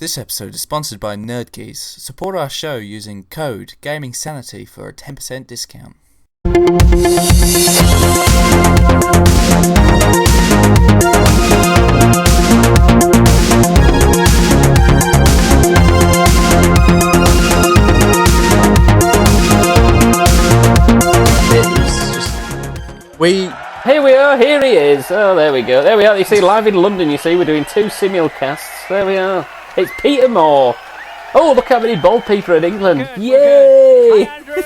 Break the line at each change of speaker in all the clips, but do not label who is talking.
This episode is sponsored by NerdKeys. Support our show using code GamingSanity for a 10% discount.
Here we are, here he is. Oh, there we go. There we are. You see, live in London, you see, we're doing 2 simulcasts. There we are. It's Peter Moore. Oh, look how many bald people in England. Yay!
Hi, Andrew.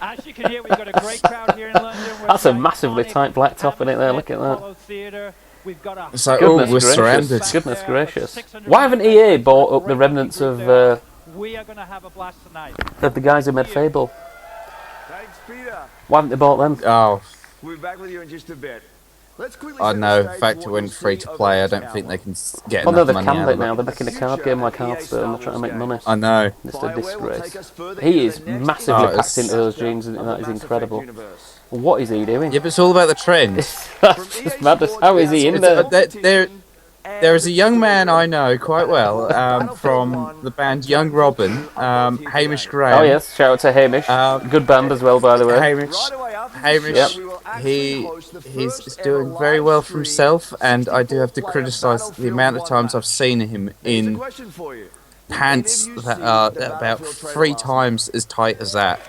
As you can hear, we've got a great crowd here in London.
That's a massively tight black top in it there, look at that.
It's like, oh, we're surrounded.
Goodness gracious. Why haven't EA bought up the remnants of
we are going to have a blast tonight.
of the guys who made Fable?
Thanks, Peter.
Why haven't they bought them?
Oh,
We'll be back with you in just a bit. Let's quickly
I
set
know.
the
The
stage
fact
for
it
what
went
you'll
free
see
to
over
play,
the
I
next
don't think
hour.
they can get
Well, no,
enough
they
money
can
out
it
of
now.
it.
They're making a card game like Hearthstone. They're trying to make money.
EA
I know.
It's a
Bioware will
disgrace.
take us further
He
into
is
the next
massively
Oh,
packed
it's-
into those jeans, and
of
that
the
is
Mass
incredible.
Effect universe.
What is he doing?
Yeah, but it's all about the trend.
That's just madness. How is he in there?
There is a young man I know quite well from the band Young Robin, Hamish Graham.
Oh yes, shout out to Hamish. Good band as well, by the way.
Hamish,
Right away after
Hamish,
this, we will actually host the
he's
first
doing
ever
very well
live
for
stream
himself, and I do have to
64-player
criticise the
Battlefield
amount of
1
times
map.
I've seen him
Here's a
in
question for you.
pants
Did any of you
that
see
are
the
about
Battlefield trailer
3
last night?
times as tight as that.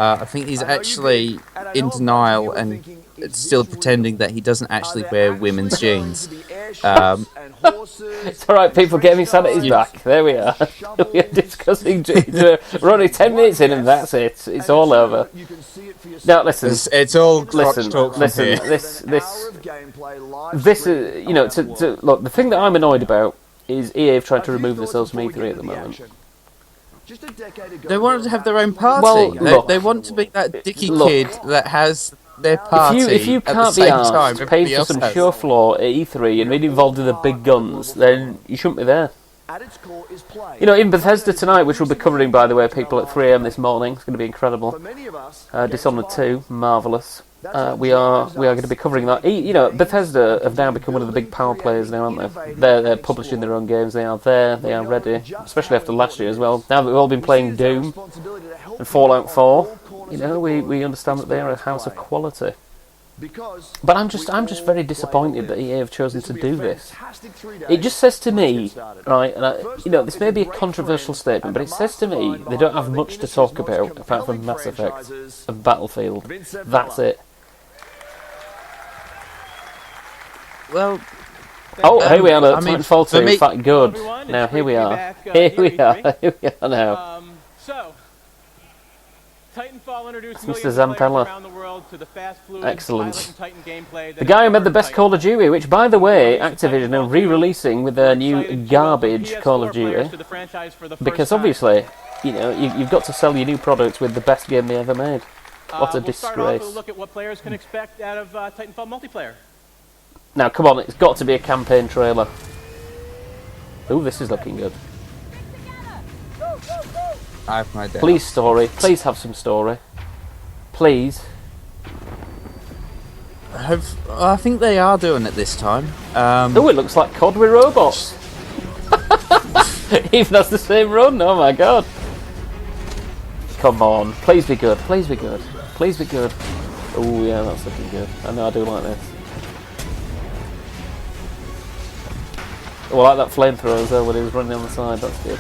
I think he's
I know you
actually
did, and I know
in
a bunch of
denial
you were
and
thinking, is
still
this
pretending
real?
that he doesn't actually
Are there
wear
actually
women's
going
jeans.
to be airships
Um,
and horses
It's alright, people, Gaming Sanity's
and
back. There we are. We are discussing jeans. We're only 10 minutes in, and that's it. It's all over.
You can see it for yourself.
Now, listen.
It's all crotch
Listen,
talk from
listen.
here.
This
Hour of gameplay live
this
streamed
is, you know,
around the world.
to look. The thing that I'm annoyed about is EA have tried to
A few
remove
thoughts
themselves from
before we
E3
get
at the
into
moment.
action. Just a decade ago,
They wanted to have their own party.
Well, look.
they want to be that dicky
Look.
kid that has their party
If you
at the
can't be
same time
asked
everybody
paying for
else
some
has.
show floor at E3 and being involved in the big guns, then you shouldn't be there.
At its core is play.
You know, in Bethesda tonight, which we'll be covering, by the way, people, at 3 AM this morning, it's going to be incredible.
For many of us,
Dishonored 2, marvellous. We are going to be covering that. You know, Bethesda have now become one of the big power players now, aren't they? They're publishing their own games. They are there. They are ready, especially after last year as well. Now that we've all been playing Doom and Fallout 4, you know, we understand that they are a house of quality. But I'm just very disappointed that EA have chosen to do this. It just says to me, right, and you know, this may be a controversial statement, but it says to me they don't have much to talk about apart from Mass Effect and Battlefield. That's it.
Well,
Oh, here we are,
I mean,
Titanfall
for
2,
me-
fat good.
Everyone,
Now,
it's
here we
great to be
are.
back,
Here we
here
are,
at
here we are now.
So, Titanfall introduced
Mr.
millions of
Zampella.
players around the world to the fast, fluid,
Excellent.
pilot and Titan gameplay
The
that
guy who
has
made the best
Titanfall.
Call of Duty, which, by the way, Activision are re-releasing with their new
Excited to
garbage
welcome
Call of
PS4 players
Duty.
to the franchise for the first
Because
time.
obviously, you know, you've got to sell your new products with the best game they ever made. What a
We'll start off with
disgrace.
a look at what players can expect out of Titanfall multiplayer.
Now, come on, it's got to be a campaign trailer. Ooh, this is looking good.
I have no doubt.
Please, story. Please have some story. Please.
I think they are doing it this time.
Oh, it looks like COD with robots. Even that's the same run. Oh my god. Come on. Please be good. Please be good. Please be good. Oh yeah, that's looking good. I know I do like this. Oh, I like that flamethrower as well when he was running on the side. That's good.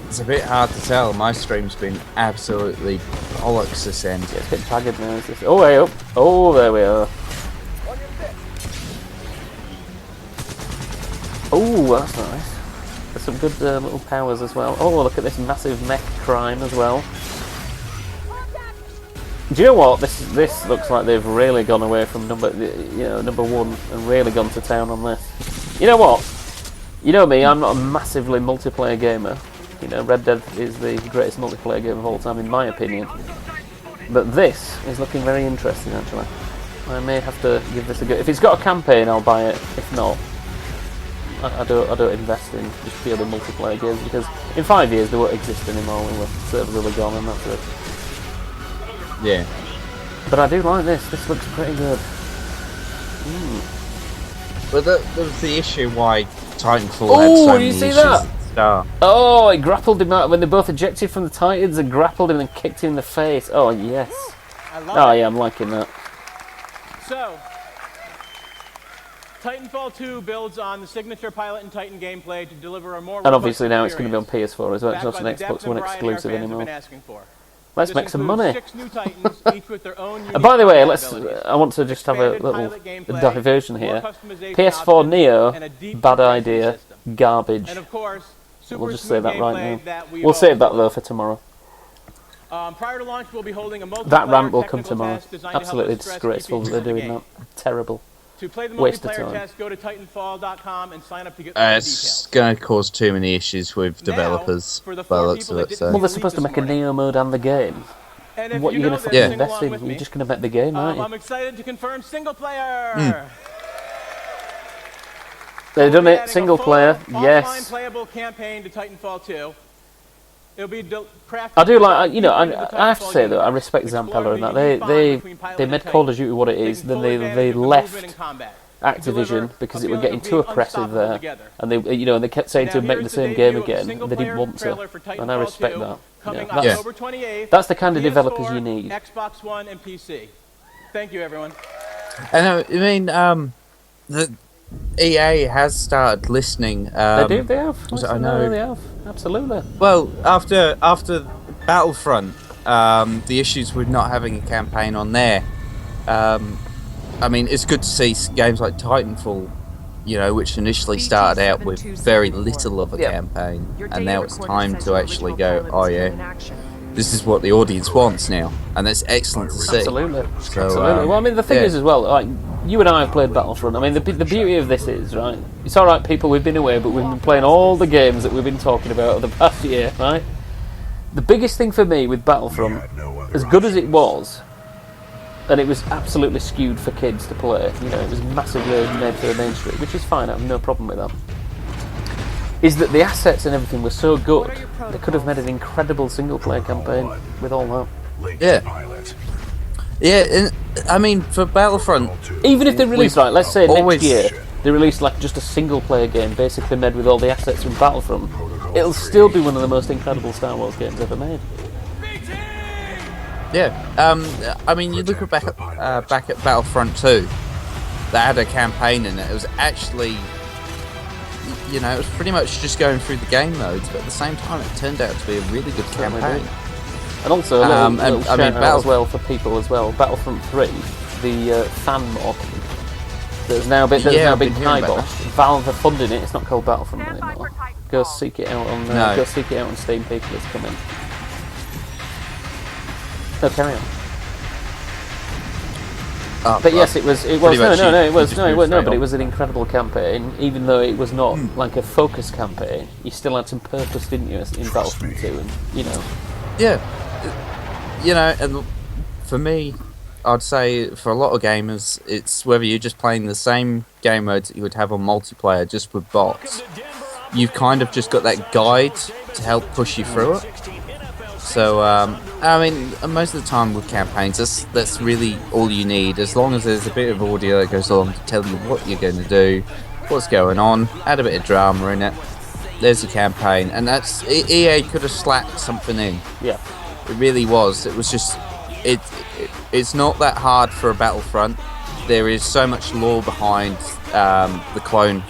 It's a bit hard to tell. My stream's been absolutely bollocks this end.
Yeah, it's getting tagged now. Is this? Oh, way up. Oh, there we are. Oh, that's nice. There's some good little powers as well. Oh, look at this massive mech crime as well. Do you know what? This looks like they've really gone away from number one and really gone to town on this. You know what? You know me, I'm not a massively multiplayer gamer. You know, Red Dead is the greatest multiplayer game of all time in my opinion. But this is looking very interesting actually. I may have to give this a go. If it's got a campaign, I'll buy it. If not, I don't invest in just purely multiplayer games because in 5 years they won't exist anymore when the servers will be gone and that's it.
Yeah.
But I do like this. This looks pretty good.
But that was the issue why Titanfall
Oh,
had so
you
many
see
issues
that?
at the start.
Oh, he grappled him out when they both ejected from the Titans and grappled him and kicked him in the face. Oh, yes.
I love
Oh,
it.
yeah, I'm liking that.
So, Titanfall 2 builds on the signature Pilot and Titan gameplay to deliver a more
And obviously
robust
now it's going to be on
experience,
PS4 as well. It's
backed
not
by
an
the depth
Xbox One
and variety our
exclusive
fans have
anymore.
been asking for.
Let's
This
make some
includes
money.
6 new Titans, each with their own unique
By the way,
combat
let's.
abilities.
I want to just have a
Expanded
little
pilot gameplay,
diversion
more
here.
customization
PS4
options,
Neo,
and a deep
bad
racing
idea,
system.
garbage.
And of course, super
We'll just say
smooth
that right
gameplay
now.
that we
We'll save that
all
though for tomorrow.
prior to launch, we'll be holding a multiplayer
That rant will come
technical
tomorrow.
test designed to help
Absolutely
us stress
disgraceful
key
that they're
features
doing
of the
that. Terrible.
To play the
Waste of
multiplayer
time.
test, go to Titanfall.com and sign up to get all the
It's
details.
going to cause too many issues with
Now,
developers
for the
by the
4
looks
people
of
that
it. So.
Well, they're supposed to make a Neo mode and the game.
And if
What are you
know
going to
this,
fucking
sing
invest
along
in?
with
You're
me.
just going to make the game, aren't you?
I'm excited to confirm single player.
They've done
We'll be
it,
adding
single
a full
player,
offline
yes.
playable campaign to Titanfall 2. It'll be crafted.
I do like, you know,
deep into the
I have to
Titanfall
say though, I
universe,
respect
exploring
Zampella and
the
that.
unique bond between Pilot
They
and
made
Titan,
Call of Duty what it is,
taking
then
full
they
advantage of the movement
left
and combat.
Activision
Deliver
because
a
it were
feeling
getting
of
too
being
oppressive
unstoppable
there,
together.
and they kept saying
Now
to make the
here's
same
the
game
debut of the
again. They
single-player
didn't want to,
trailer for
and I
Titanfall
respect
2,
that.
coming
Yeah.
October 28th.
That's the kind of developers
PS4,
you need.
Xbox One and PC. Thank you, everyone.
And I mean, the EA has started listening.
They do, they have.
I know.
They have. Absolutely.
Well, after Battlefront, the issues with not having a campaign on there. I mean, it's good to see games like Titanfall, you know, which initially started out with very little of a
Yeah.
campaign, and now it's time to actually go, oh yeah, this is what the audience wants now, and that's excellent to see.
Absolutely.
So,
Absolutely. Well, I mean, the thing
yeah.
is as well, like, you and I have played Battlefront. I mean, the beauty of this is, right, it's alright, people, we've been away, but we've been playing all the games that we've been talking about over the past year, right? The biggest thing for me with Battlefront, as good as it was, and it was absolutely skewed for kids to play, you know, it was massively made for the mainstream, which is fine, I have no problem with that, is that the assets and everything were so good, they could have made an incredible single-player campaign with all that.
Yeah. Yeah, and, I mean, for Battlefront,
Even if they released,
We've
right, let's say
always-
next year, they released like just a single-player game, basically made with all the assets from Battlefront, it'll still be one of the most incredible Star Wars games ever made.
yeah. I mean, you look at back at Battlefront 2, that had a campaign in it. It was actually, you know, it was pretty much just going through the game modes, but at the same time, it turned out to be a really good
Certainly
campaign.
did. And also, a little,
And,
little
I
shout
mean,
out as well for people as well, Battlefront 3, the fan mod that's now been,
Yeah, I've been
been
hearing about
kiboshed. Valve are funding it, it's not called Battlefront anymore. Go seek it out on
No.
go seek it out on Steam, people, it's coming. No, carry on. But yes, it was. It was
Pretty much
no,
you
it was
just
no, it
move
was, no.
straight
But it
on.
was an incredible campaign, even though it was not like a focus campaign. You still had some purpose, didn't you, in Battlefront 2? And you know,
Yeah, you know, and for me, I'd say for a lot of gamers, it's whether you're just playing the same game modes that you would have on multiplayer, just with bots. You've kind of just got that guide to help push you through it. So, I mean, most of the time with campaigns, that's really all you need. As long as there's a bit of audio that goes along to tell you what you're going to do, what's going on, add a bit of drama in it. There's your campaign, and that's EA could have slapped something in.
yeah,
It really was. It was just, it's not that hard for a Battlefront. There is so much lore behind the clone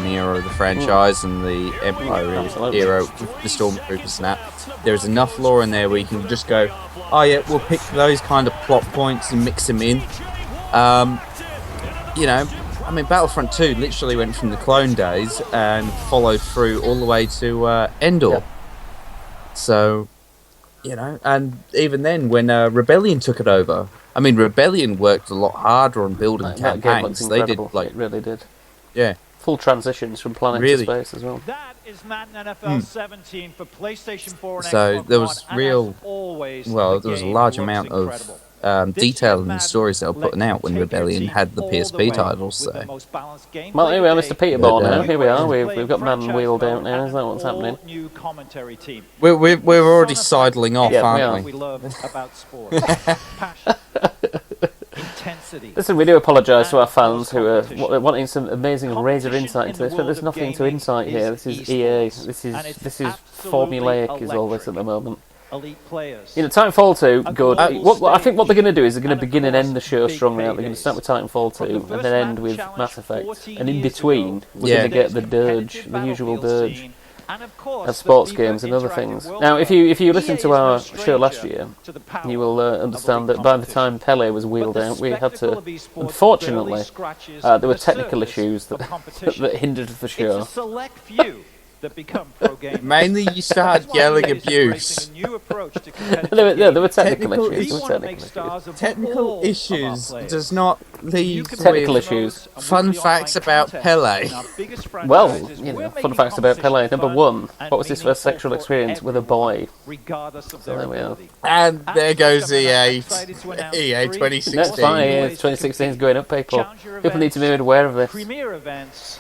era of the franchise and the Empire
Absolutely.
era with the Stormtroopers and that. There's enough lore in there where you can just go, oh yeah, we'll pick those kind of plot points and mix them in. You know, I mean, Battlefront 2 literally went from the clone days and followed through all the way to Endor.
Yeah.
So, you know, and even then, when Rebellion took it over, I mean, Rebellion worked a lot harder on building
that game looks
campaigns. They did,
incredible.
like,
It really did.
yeah.
Full transitions from planet
Really.
to space as well.
That is Madden NFL 17 for PlayStation 4 and
So
Xbox
there was
One, and
real-
as always,
Well,
the
there was a
game
large
looks
amount of
incredible. This
detail
year's
in the
Madden
stories they were
let
putting
you
out when
take your
Rebellion
team
had the
all
PSP
way
titles.
with the
So,
most balanced gameplay
Well, anyway, Mr.
today.
Peterball
But,
now. Here we are. We've
Playing
got Madden
franchise
wheeled
mode
out now. Is that what's
and
happening?
all new commentary team.
we're already sidling off,
Yeah, we
aren't
are.
we?
We love about sport. Passion, intensity,
Listen, we do apologise to our fans who are wanting some amazing razor insight into this, but there's nothing to insight here. This is EA. This is formulaic. Is all this at the moment?
Elite players.
You know, Titanfall 2, good. I think what they're going to do is they're going to begin and end the show strongly. They're going to start with Titanfall 2 and then end with Mass Effect. And in between, we're going to get the dirge, the usual dirge of sports games and other things. Now, if you listen to our show last year, you will understand that by the time Pele was wheeled out, we had to, unfortunately, there were technical issues that hindered the show.
That become pro gamers.
Mainly, you started yelling abuse.
There were technical issues.
Technical issues does not leave
Technical
with
issues.
fun facts about Pele.
Well, you know, fun facts about Pele. Number one, what was his first sexual experience with a boy?
Regardless of
So there we are.
And there goes EA 2016.
That's fine. Yeah, 2016 is going up, people. People need to be made aware of this.
Premier events.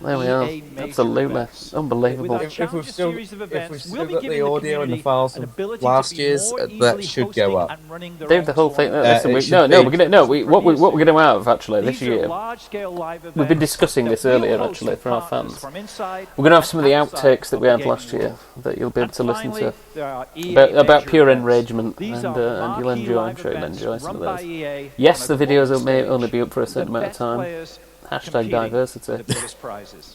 There we are. Absolutely. Unbelievable.
If we've still got the audio and the files from last year's, that should go up.
Dave, the whole thing. Listen, what we're going to have actually this year. We've been discussing this earlier actually for our fans. We're going to have some of the outtakes that we had last year that you'll be able to listen to about pure enragement, and you'll enjoy. I'm sure you'll enjoy some of those. Yes, the videos may only be up for a certain amount of time. Hashtag diversity,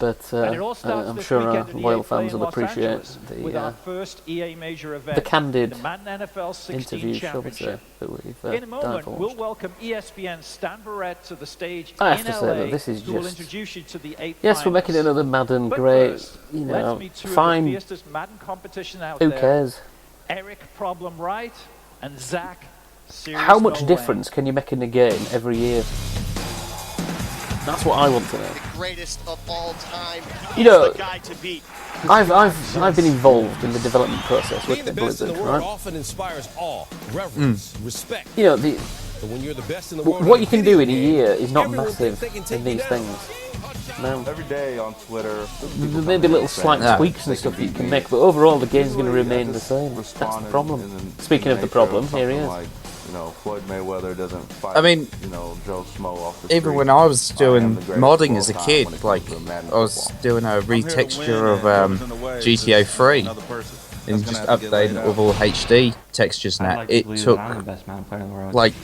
but I'm sure our loyal fans will appreciate the candid interview, shall we say, that we've divulged.
We'll welcome ESPN's Stan Barrett to the stage.
I have to say that this is just... Yes, we're making another Madden great, you know, fine. Who cares?
Eric Problem Right and Zach.
How much difference can you make in a game every year? That's what I want to know.
The greatest of all time.
You know,
the guy to beat.
I've been involved in the development process with Blizzard, right?
Often inspires awe, reverence, respect.
You know,
But when you're the best in the world,
what you can do in a year is not massive in these things. No.
Every day on Twitter,
There may be little slight tweaks and stuff that you can make, but overall the game's going to remain the same. That's the problem. Speaking of the problem, here he is.
You know, Floyd Mayweather doesn't fight.
I mean,
you know, Joe Schmo off the
even
street.
when I was doing
the greatest
modding
of
as a
all time
kid,
when it
like
comes to Madden
I was
football.
doing a retexture of GTA 3 and just updating it with all HD textures and that. It took like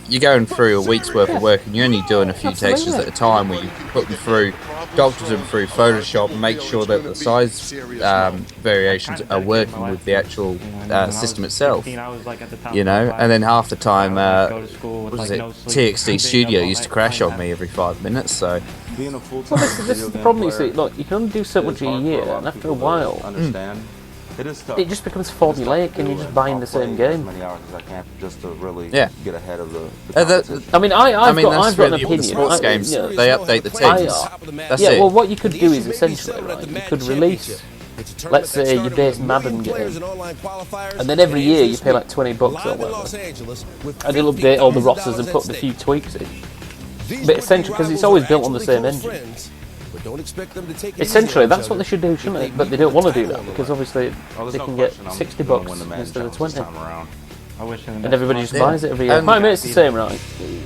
you're going through a week's worth of work and you're only doing a few textures at a time where you put them through, doctor them through Photoshop, and make sure that the size variations are working with the actual system itself. You know, and then half the time, what was it? TXT Studio used to crash on me every 5 minutes. So
Being a full-time
Well, this is the problem, you see. Look, you can only do so much a year, and after a while,
understand. It is tough.
it just becomes formulaic, and you're just buying the same game.
As many hours as I can just to really
Yeah.
get ahead of the
that-
competition.
I mean, I've got
that's
an
really what the
opinion.
sports games
you know,
they update the teams. That's
yeah,
it.
well, what you could do is essentially, right, you could release, let's say, your base Madden game, and then every year you pay like $20 or whatever, and you'll update all the rosters and put a few tweaks in. But essentially, because it's always built on the same engine. Essentially, that's what they should do, shouldn't it? But they don't want to do that because obviously they can get $60 instead of 20, and everybody just buys it every year. My mate's the same, right?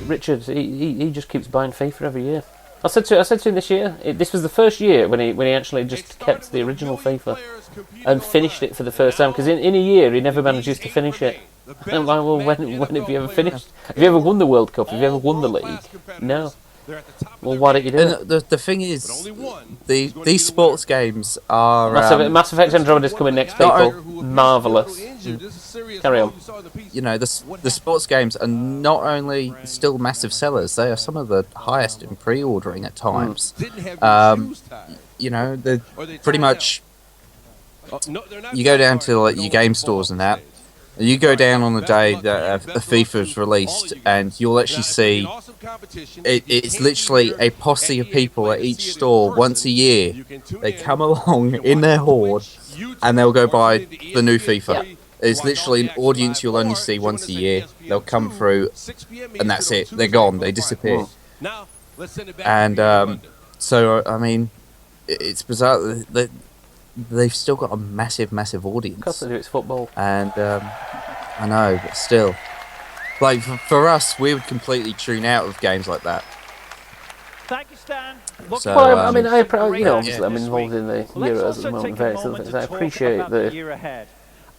Richard, he just keeps buying FIFA every year. I said to him this year, this was the first year when he actually just kept the original FIFA and finished it for the first time, because in a year he never manages to finish it. And I'm like, well, when have you ever finished? Have you ever won the World Cup? Have you ever won the league? No. Well, why don't you do it?
And the thing is, these sports games are
Mass Effect Andromeda's coming next, people. Marvellous. Carry on.
you know, the sports games are not only still massive sellers, they are some of the highest in pre-ordering at times. You know, they're pretty much. You go down to like your game stores and that. You go down on the day that a FIFA is released, and you'll actually see it's literally a posse of people at each store once a year. They come along in their horde, and they'll go buy the new FIFA. It's literally an audience you'll only see once a year. They'll come through, and that's it. They're gone. They disappear. And so, I mean, it's bizarre that they've still got a massive, massive audience.
Because they do, it's football.
And I know, but still. Like for us, we would completely tune out of games like that.
Thank you, Stan. Looking
So,
Well, I
um,
mean,
great
obviously, I'm
this
involved
week.
in the
Let's
Euros at
also
the moment,
take a
various other
moment
things.
to
I
talk
appreciate
about
the
year ahead.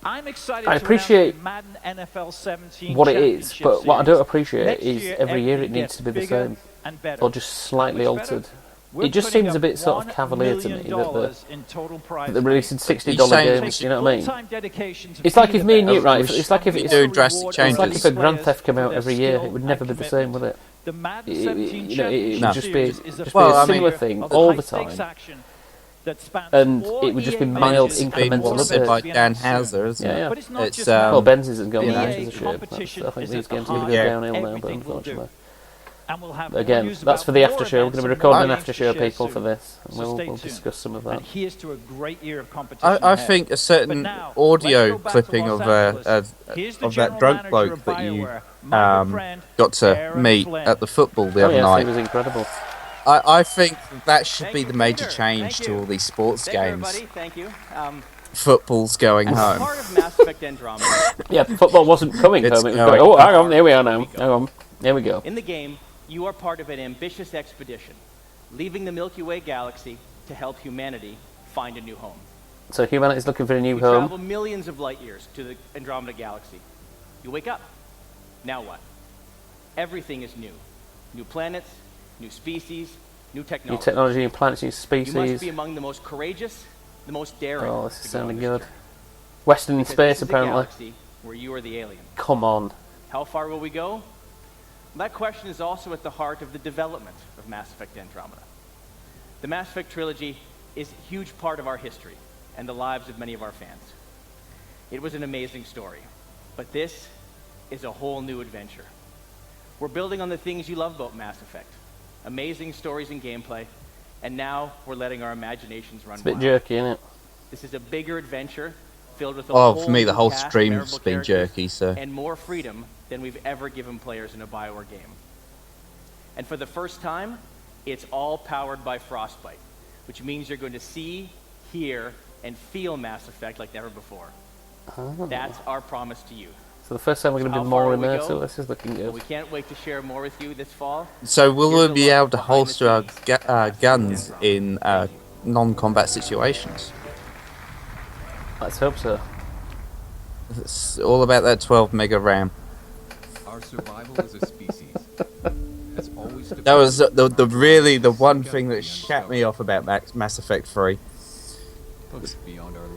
I'm excited
I
to
appreciate
announce the Madden NFL 17
what it is,
Championship
but what I don't
Series.
appreciate
Next
is
year,
every year it
everything
needs to be the
gets bigger
same,
and better.
or just slightly
How much better?
altered.
We're
It just
putting
seems a
up
bit sort of
$1
cavalier to me
million
that
in total prize
they're
money.
releasing $60
He's saying
games. You know what I mean?
Full-time dedication to
It's like
be
if
the
me and you,
best.
right?
Wish
It's like if
we
it's
do drastic
Reward
it's like
changes.
if a Grand
players
Theft came
for
out
their
every year.
skill
It would never be the same, would it?
The Madden
It-
17
you know, it would
Championship
just be
Series is
just
a
be a
I
similar
mean-
thing
of
all the
high-stakes
time,
action that spans
and
4
it would just be
EA
mild
matches and
incremental
more
said by
events to be
Dan
announced soon.
Hauser, isn't
Yeah,
it?
yeah.
But it's not
It's
just
Well,
Madden.
Benz's has gone
The
down
EA
as a shame.
competition
I think
is
these
at the
games are going to
heart
go
Yeah.
downhill now, but
everything we'll do.
unfortunately.
And we'll have
Again,
more news
that's
about
for the
more
after show. We're
events
going to be
and
recording
more
an
games
after
to
show,
share
people, for
soon.
this. And
So stay
we'll
tuned.
discuss some of that.
And here's to a great year of competition
I
ahead.
think a
But
certain
now,
audio
let's go back to
clipping
Los
of
Angeles. Here's the
of that
general
drunk
manager
bloke
of
that you
BioWare, my good friend,
got to
Aaron
meet
Flynn.
at the football the
Oh
other
yes,
night.
it was incredible.
I think that should
Thank
be
you,
the major
Peter.
change
Thank
to
you.
all these sports
Thank you,
games.
everybody. Thank you.
Football's going
As
home.
part of Mass Effect Andromeda,
Yeah, football wasn't coming
It's
home. It was
going
going. Oh, hang
home.
on, here we are now. Hang on, there we go.
in the game, you are part of an ambitious expedition, leaving the Milky Way galaxy to help humanity find a new home.
So humanity's looking for a new
You
home.
travel millions of light years to the Andromeda galaxy. You wake up. Now what? Everything is new. New planets, new species, new
New
technology.
technology, new planets, new
You must
species.
be among the most courageous, the most daring.
Oh, this is
to go
sounding
on this
good.
journey.
Western in
Because
space,
this is a
apparently.
galaxy where you are the alien.
Come on.
How far will we go? That question is also at the heart of the development of Mass Effect Andromeda. The Mass Effect trilogy is a huge part of our history and the lives of many of our fans. It was an amazing story, but this is a whole new adventure. We're building on the things you love about Mass Effect. Amazing stories and gameplay, and now we're letting our imaginations run
It's a bit
wild.
jerky, isn't it?
This is a bigger adventure filled with a
Oh,
whole
for me, the
new
whole
cast of
stream's
memorable
been
characters
jerky, so.
and more freedom than we've ever given players in a BioWare game. And for the first time, it's all powered by Frostbite, which means you're going to see, hear, and feel Mass Effect like never before.
Oh.
That's our promise to you.
So the first time we're going to
How
be
far
more
will we
immersive.
go?
This is looking
And
good.
we can't wait to share more with you this fall.
So will
Here's
we be
a
able
look
to
behind the
holster our
scenes.
guns in non-combat situations?
Let's hope so.
It's all about that 12 mega RAM.
Our survival as a species has always
That was the really the one thing that shat me off about Mass Effect 3.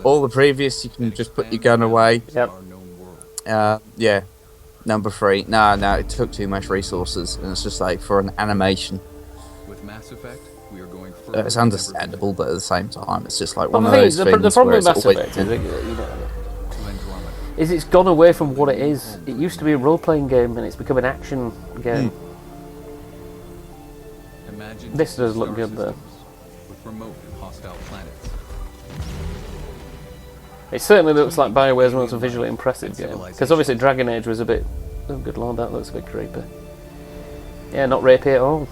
All the previous, you can just put your gun away.
Yep.
Yeah. Number 3. No, it took too much resources, and it's just like for an animation.
With Mass Effect, we are going
It's understandable, but at the same time, it's just like
Well,
one
the
of
thing
those
is, the
things
problem
where
with
it's
Mass
always
Effect is, is it's gone away from what it is. It used to be a role-playing game, and it's become an action game.
Imagine
This does look
star
good, though.
systems with remote and hostile planets.
It certainly looks like BioWare's most visually impressive game. Because obviously Dragon Age was a bit... Oh, good lord, that looks a bit creepy. Yeah, not rapey at all.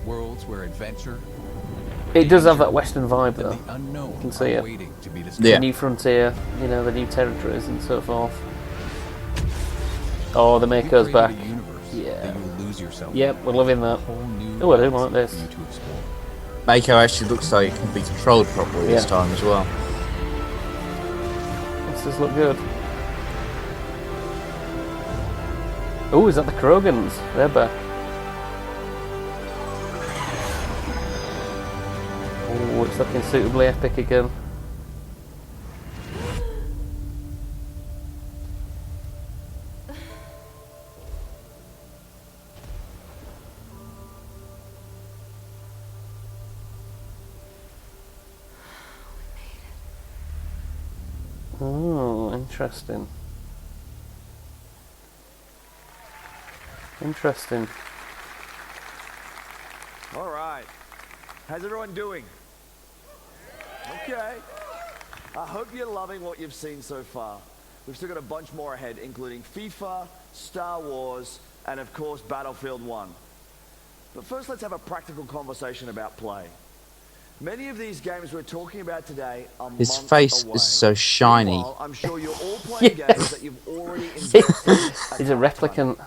Worlds where adventure
It does have that Western vibe,
and
though.
the unknown
can see
are
it.
waiting to be discovered.
Yeah.
The new frontier, you know, the new territories and so forth. Oh, the
We
Mako's
created
back.
a universe
Yeah.
that you will lose yourself
Yep,
in.
we're loving that.
A whole new
Oh, I do
galaxy
like this.
for you to explore.
Mako actually looks like it can be controlled properly this
Yeah.
time as well.
This does look good. Oh, is that the Krogans? They're back. Oh, it's looking suitably epic again. Oh, interesting. Interesting.
All right. How's everyone doing? Okay. I hope you're loving what you've seen so far. We've still got a bunch more ahead, including FIFA, Star Wars, and of course Battlefield 1. But first, let's have a practical conversation about play. Many of these games we're talking about today are
His
months
face
away.
is so shiny.
Meanwhile, I'm sure you're all playing
Yes.
games that you've already invested.
He's a replicant.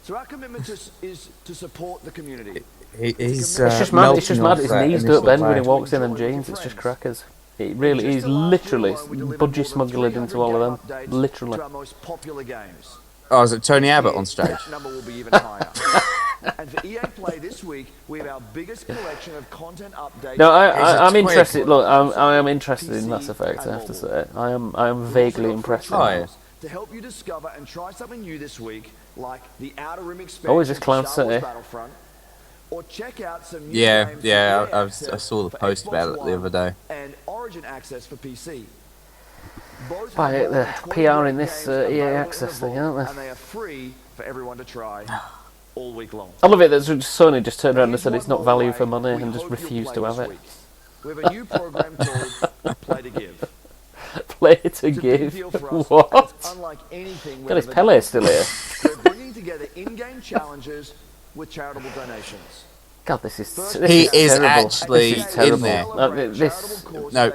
So our commitment is to support the community.
He's
It's just mad. It's just mad. His knees don't bend when he walks in them jeans. It's just crackers. It really is literally budgie smuggled into all of them. Literally.
To our most popular games.
Oh, is it Tony Abbott on stage?
That number will be even higher. And for EA Play this week, we have our biggest collection of content updates.
No,
He's a
I'm
twig.
interested. Look, I am interested in Mass Effect. I have to say, I am vaguely impressed.
Oh, yeah.
To help you discover and try something new this week, like the Outer Rim expansion.
Oh, is this Cloud
to Star Wars
City?
Battlefront, or check out some new
Yeah,
games
yeah.
for EA
I
Access
saw the
for
post
Xbox
about it the
One
other day.
and Origin Access for PC. Both
By
have
the
more than 20
PR in
great
this
games
EA
available in
Access
the
thing,
vault,
aren't they?
And they are free for everyone to try all week long.
I love it that Sony just turned around and
Here's
said
one
it's not
more
value
way
for money
we
and just
hope you'll
refused
play
to have
this
it.
week. We have a new program called Play to Give.
Play to
It's a big
give.
deal for us, and
What?
it's unlike anything we've
God, is
ever
Pele
done.
still here?
We're bringing together in-game challenges with charitable donations.
God, this is
He is
terrible.
actually
This is terrible.
in there.
This
No,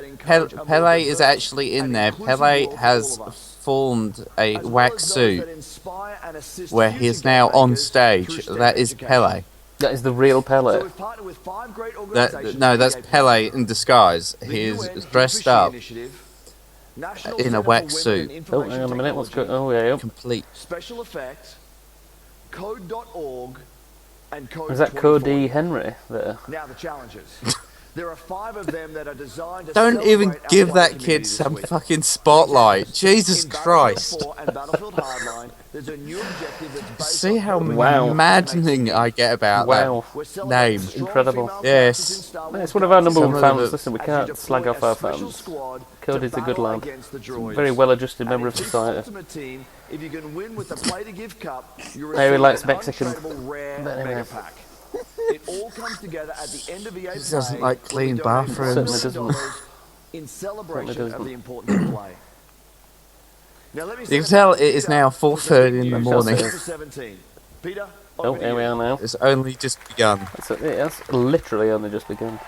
Pele is actually in there. Pele has formed a wax suit where he is now on stage. That is Pele.
that is the real Pele.
No, that's Pele in disguise. He is dressed up in a wax suit.
Oh, hang on a minute. What's going? Oh yeah.
Complete.
Special effects, code.org, and code
Is that
24.
Cody Henry there?
Now the challenges. There are 5 of them that are designed to
Don't even
celebrate our
give
wider
that
community
kid
this
some
week.
fucking spotlight. Jesus
In Battlefield
Christ.
4 and Battlefield Hardline, there's a new objective that's based
See
on
how
building
Wow.
maddening I get about
Wow.
We're celebrating
name.
strong
Incredible.
female
Yes.
characters in Star Wars
It's one of our number
Some
one
of
fans.
the-
Listen, we
as you
can't
deploy
slag off
a
our
special
fans.
squad
Cody's
to
a good
battle
lad.
against the
He's a
droids.
very well-adjusted
And
member
in
of
this
society.
Ultimate Team, if you can win with the Play to Give Cup, you
Hey, he
receive
likes
an
Mexican.
untradeable rare
But anyway.
mega pack. It all comes together at the end of EA
He doesn't
Play,
like
where
clean
we donate
bathrooms.
$1
Certainly
million
doesn't.
in celebration
Certainly
of
doesn't.
the importance of play. Now, let me
You can tell it is now 4:30 in the morning.
Shall
17. Peter,
Oh,
over to
here we
you.
are now.
It's only just begun.
That's literally only just begun.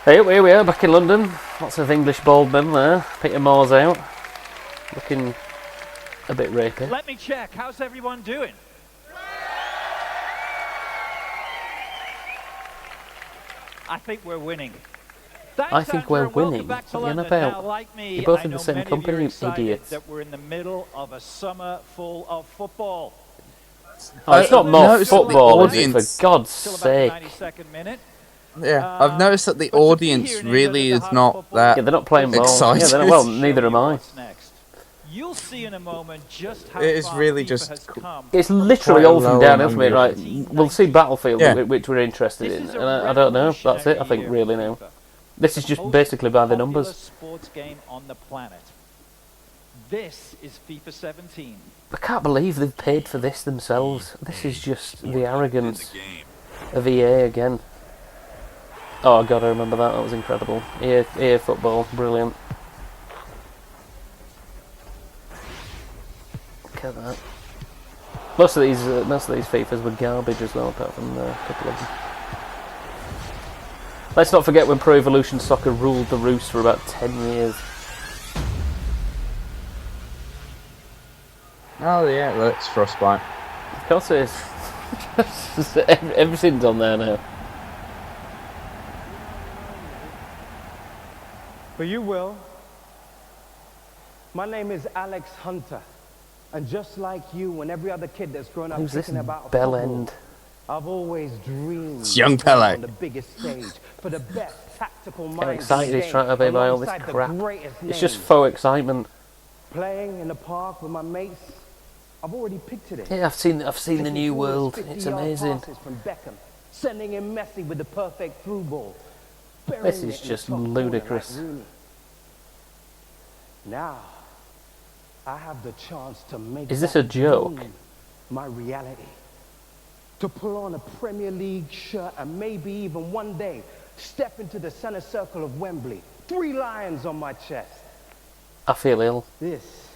Hey, here we are back in London. Lots of English bald men there. Peter Moore's out, looking a bit rapey.
Let me check. How's everyone doing? I think we're winning. Thanks,
I think
Andrew,
we're
and welcome
winning.
back to
What are you on
London.
about?
Now, like me,
You're both
I
in the
know
same
many of
company,
you
you
excited
idiots.
that we're in the middle of a summer full of football.
Oh, it's not more
noticed that the
football, is it?
audience-
For God's
Still about
sake!
the 92nd minute.
Yeah, I've noticed that the
but to be
audience
here in
really
England
is
at the
not
heart of
that.
Yeah, they're not playing ball.
Excited.
Yeah, they're not, well,
Show
neither
you
am I.
what's next. You'll see in a moment just how
It is
far
really
FIFA
just
has come.
It's literally
Quite a
all from
low
downhill for me,
number.
right? We'll see Battlefield,
Yeah.
which we're interested
This
in,
is a
and I don't know. That's it. I think
revolutionary
really
year
now.
for FIFA.
This is just
Most
basically by the
popular
numbers.
sports game on the planet. This is FIFA 17.
I can't believe they've paid for this themselves. This is just the arrogance of EA again. Oh god, I remember that. That was incredible. EA football, brilliant. Look at that. Most of these FIFAs were garbage as well, apart from a couple of them. Let's not forget when Pro Evolution Soccer ruled the roost for about 10 years.
Oh yeah, well, it's Frostbite.
Of course it is. Everything's on there now.
For you, Will, my name is Alex Hunter. And just like you and every other kid that's grown up
Who's this
thinking about
bell
football,
end?
I've always dreamed
It's young
of playing
Pele.
on the biggest stage for the best tactical minds.
Getting
in
excited,
the
he's
game,
trying to be by all this
alongside the
crap.
greatest
It's just
names.
faux excitement.
Playing in the park with my mates, I've already pictured it.
Yeah, I've seen the
Taking
new
forward
world.
50-yard
It's amazing.
passes from Beckham, sending in Messi with the perfect through ball. burying
This
it
is
in the
just
top corner
ludicrous.
like Rooney. Now, I have the chance to make
Is this
that
a joke?
dream my reality. To pull on a Premier League shirt and maybe even one day step into the centre circle of Wembley. 3 lions on my chest.
I feel ill.
This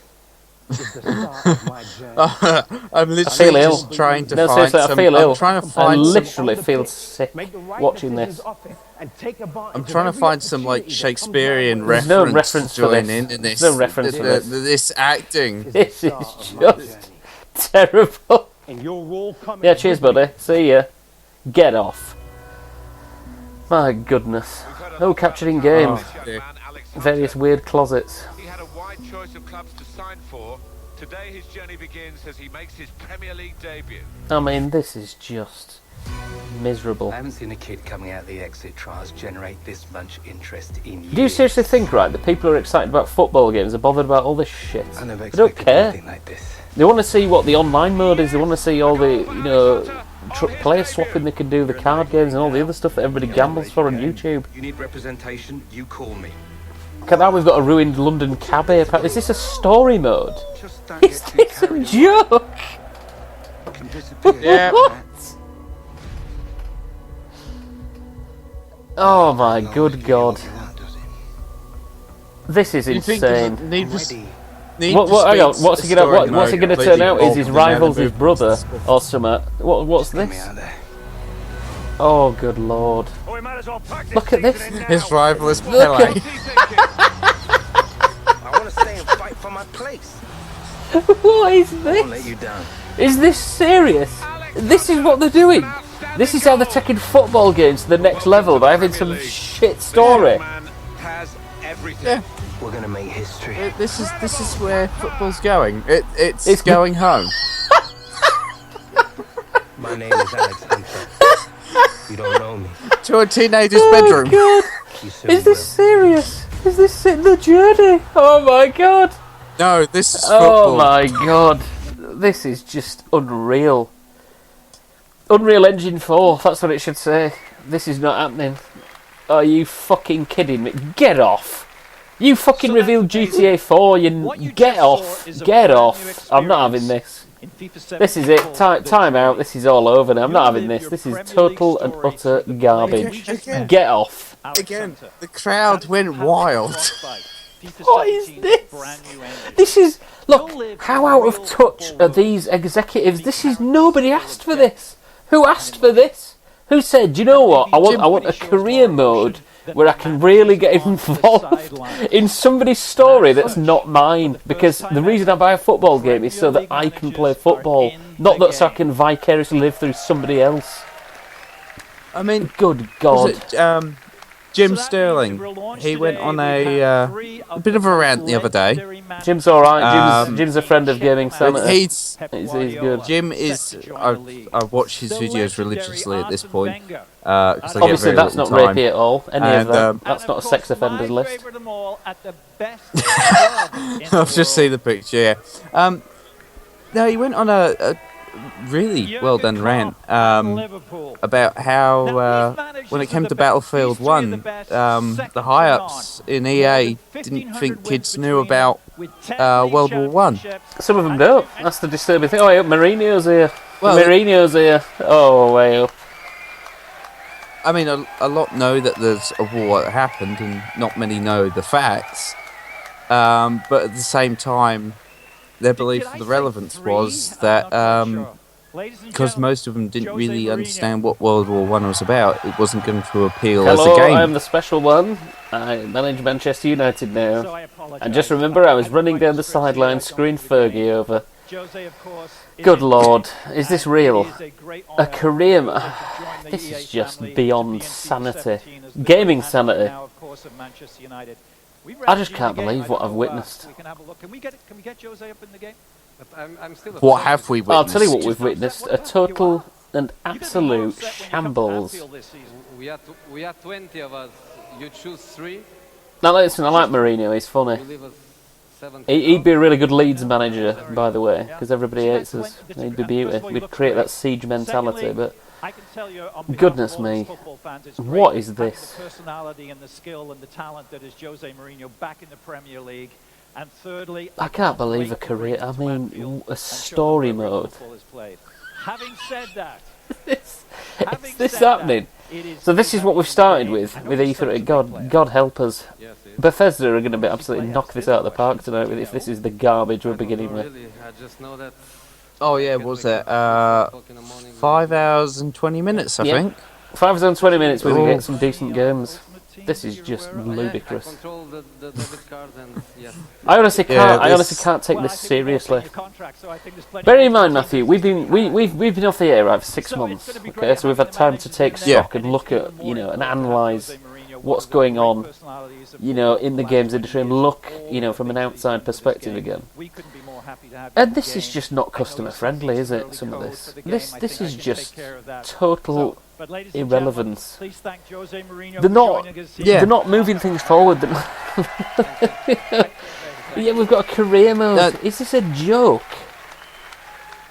is the start of my journey.
I'm
feel
literally
ill.
just trying to
No,
find
seriously, I
some.
feel
I'm
ill.
trying to
I
find some.
literally feel sick
Make the right
watching
decisions
this.
of it and take advantage
I'm
of
trying to
every
find some like
opportunity that comes
Shakespearean
my way.
There's no
reference
reference
to
for
join
this.
in
There's
this.
no reference for this.
This acting.
This
the
is
start of my
just
journey.
terrible.
And you're all coming.
Yeah, cheers, buddy. See ya. Get off. My goodness. Oh, capturing game.
dear.
Various weird closets.
He had a wide choice of clubs to sign for. Today his journey begins as he makes his Premier League debut.
I mean, this is just miserable.
I haven't seen a kid coming out of the exit trials generate this much interest in years.
Do you seriously think, right, that people who are excited about football games are bothered about all this shit?
I never
They don't
expected
care.
anything like this.
They want to see what the online mode is. They want to see all the, player swapping they can do, the card games and all the other stuff that everybody gambles for on YouTube.
You need representation, you call me.
Look at that, we've got a ruined London cabbie. Is this a story mode?
Just don't
Is this a joke?
Can disappear.
Yeah.
What? Oh my good god. This is
You think
insane.
Need
Hang on, what's he gonna turn out? Is his rival's his brother or something? What's this? Oh good lord. Look at this.
His rival is
Look
Pele.
I want to stay and fight for my place.
What is
I won't let
this?
you down.
Is this serious? This is what they're doing. This is how they're taking football games to the next level by having some shit story.
Has everything.
Yeah.
We're going to make history.
This is where football's going. It's
It's
going home.
My name is Alex Hunter. You don't know me.
To a teenager's
Oh
bedroom.
god.
You soon
Is this serious? Is this the journey? Oh my god.
No, this is
Oh
football.
my god. This is just unreal. Unreal Engine 4, that's what it should say. This is not happening. Are you fucking kidding me? Get off. You fucking revealed GTA 4, get off. Get off. I'm not having this. This is it. Time out. This is all over now. I'm not having this. This is total and utter garbage.
Again.
Get off.
Again, the crowd went wild.
What is this? This is... Look, how out of touch are these executives? This is... Nobody asked for this. Who asked for this? Who said, do you know what? I want a career mode where I can really get involved in somebody's story that's not mine. Because the reason I buy a football game is so that I can play football, not that so I can vicariously live through somebody else.
I mean,
Good God.
was it, Jim Sterling? He went on a bit of a rant the other day.
Jim's alright. Jim's a friend of Gaming Summit.
He's
good.
Jim is. I watch his videos religiously at this point. 'Cause I get
Obviously,
very
that's not
little time.
rapey at all. Any of
And,
that. That's not a sex offenders list.
I've just seen the picture. Yeah. No, he went on a really well done rant about how when it came to Battlefield 1, the high ups in EA didn't think kids knew about World War 1.
Some of them don't. That's the disturbing thing. Oh, yeah, Mourinho's here.
Well,
Mourinho's here. Oh, way up.
I mean, a lot know that there's a war that happened, and not many know the facts. But at the same time, their belief of the relevance was that because most of them didn't really understand what World War One was about, it wasn't going to appeal as a
Hello,
game.
I am the special one. I manage Manchester United now. And just remember, I was running down the sideline, screwing Fergie over. Good lord, is this real? A career... This is just beyond sanity. Gaming sanity. I just can't believe what I've witnessed.
What have we witnessed?
I'll tell you what we've witnessed. A total and absolute shambles.
We are 20 of us. You choose 3.
Now listen, I like Mourinho, he's funny. He'd be a really good Leeds manager, by the way, because everybody hates us. He'd be beautiful. We'd create that siege mentality, but goodness me, what is this?
Personality and the skill and the talent that is Jose Mourinho back in the Premier League, and thirdly,
I can't believe a career. I mean, a story mode.
Having said that,
Is this happening? So this is what we've started with E3. God help us. Bethesda are going to be absolutely knock this out of the park tonight if this is the garbage we're beginning with.
Oh yeah, what was it? 5 hours and 20 minutes, I think.
5 hours and 20 minutes, we can get some decent games. This is just ludicrous. I honestly can't take this seriously. Bear in mind, Matthew, we've been off the air for 6 months. Okay, so we've had time to take stock and look at, and analyse what's going on, in the games industry, and look, from an outside perspective again. And this is just not customer friendly, is it? Some of this. This is just total irrelevance. They're not moving things forward. Yeah, we've got a career mode. Is this a joke?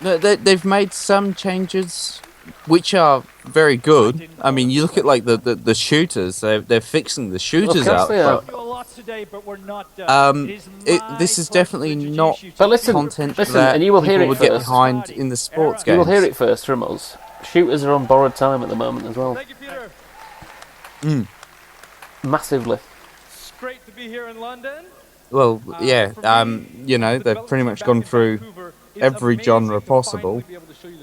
No, they've made some changes which are very good. I mean, you look at like the shooters. They're fixing the shooters out. This is definitely not content that
and you will hear
people
it
would
first.
get behind in the sports games.
You will hear it first from us. Shooters are on borrowed time at the moment as well. Massively.
It's great to be here in London.
Well, yeah, they've pretty much gone through every genre possible,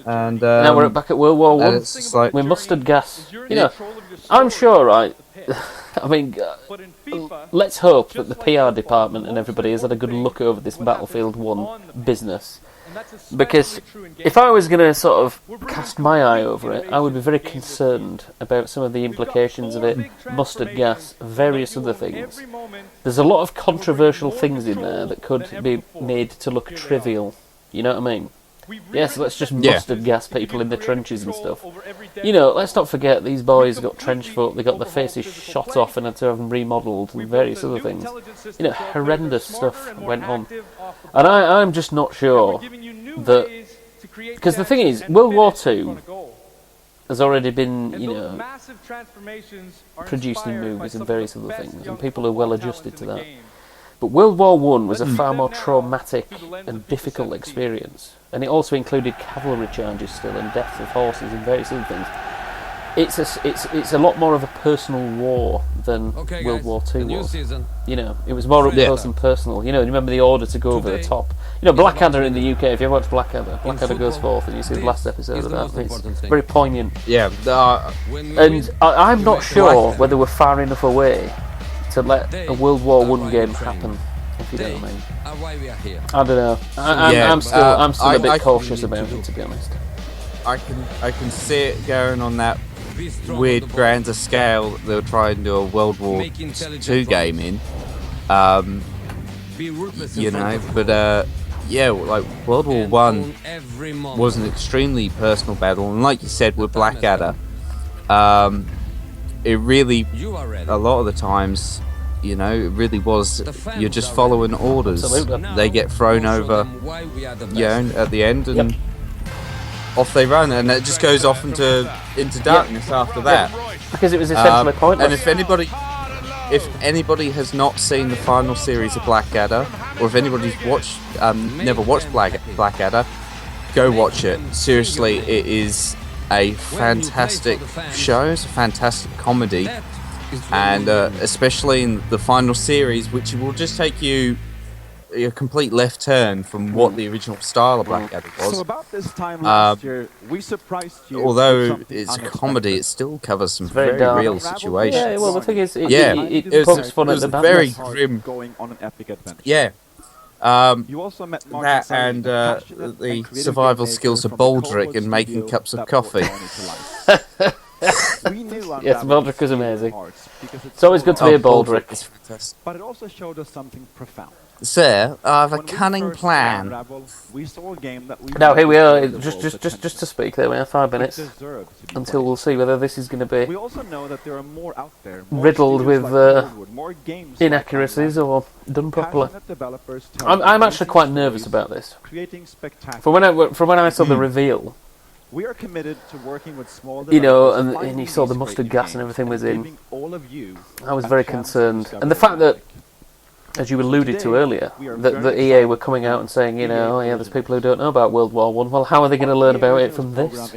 and
now we're back at World War One with mustard gas. I'm sure, right? I mean, let's hope that the PR department and everybody has had a good look over this Battlefield 1 business. Because if I was going to sort of cast my eye over it, I would be very concerned about some of the implications of it, mustard gas, various other things. There's a lot of controversial things in there that could be made to look trivial. You know what I mean? Yes, let's just mustard gas people in the trenches and stuff. Let's not forget these boys got trench foot, they got their faces shot off and had to have them remodelled and various other things. Horrendous stuff went on. And I'm just not sure that... Because the thing is, World War II has already been, produced in movies and various other things, and people are well adjusted to that. But World War I was a far more traumatic and difficult experience, and it also included cavalry charges still, and deaths of horses and various other things. It's a lot more of a personal war than World War II was. It was more up close and personal. Remember the order to go over the top. Blackadder in the UK. If you ever watch Blackadder goes forth, and you see the last episode of that. It's very poignant.
Yeah,
and I'm not sure whether we're far enough away to let a World War I game happen, if you know what I mean. I don't know. I'm still a bit cautious about it, to be honest.
I can see it going on that weird grander scale that they'll try and do a World War II game in. But like World War One was an extremely personal battle, and like you said with Blackadder, it really, a lot of the times, it really was, you're just following orders.
Absolutely.
They get thrown over, at the end, and off they run, and it just goes off into darkness after that.
Because it was essentially pointless.
And if anybody has not seen the final series of Blackadder, or if anybody's never watched Blackadder, go watch it. Seriously, it is a fantastic show. It's a fantastic comedy, and especially in the final series, which will just take you a complete left turn from what the original style of Blackadder was.
So about this time last year, we surprised you.
Although it's a comedy, it still covers some very real situations.
Yeah, well, the thing is, it pokes fun at the
very
badness.
grim.
Going on an epic adventure.
Yeah.
You also met Mark
That and the survival skills of Baldric and making cups of coffee.
Yes, Baldric is amazing. It's always good to be a Baldric.
Is fantastic.
But it also showed us something profound.
Sir, I have a cunning plan.
We saw a game that we
Now here we are, just to speak. There we are, 5 minutes until we'll see whether this is going to be
We also know that there are more out there,
riddled with
more games
inaccuracies or done properly.
passionate developers
I'm actually quite nervous about this.
creating spectacular.
From when I saw the reveal,
We are committed to working with small
and you saw the mustard gas and everything was in. I was very concerned, and the fact that, as you alluded to earlier, that the EA were coming out and saying, there's people who don't know about World War One. Well, how are they going to learn about it from this?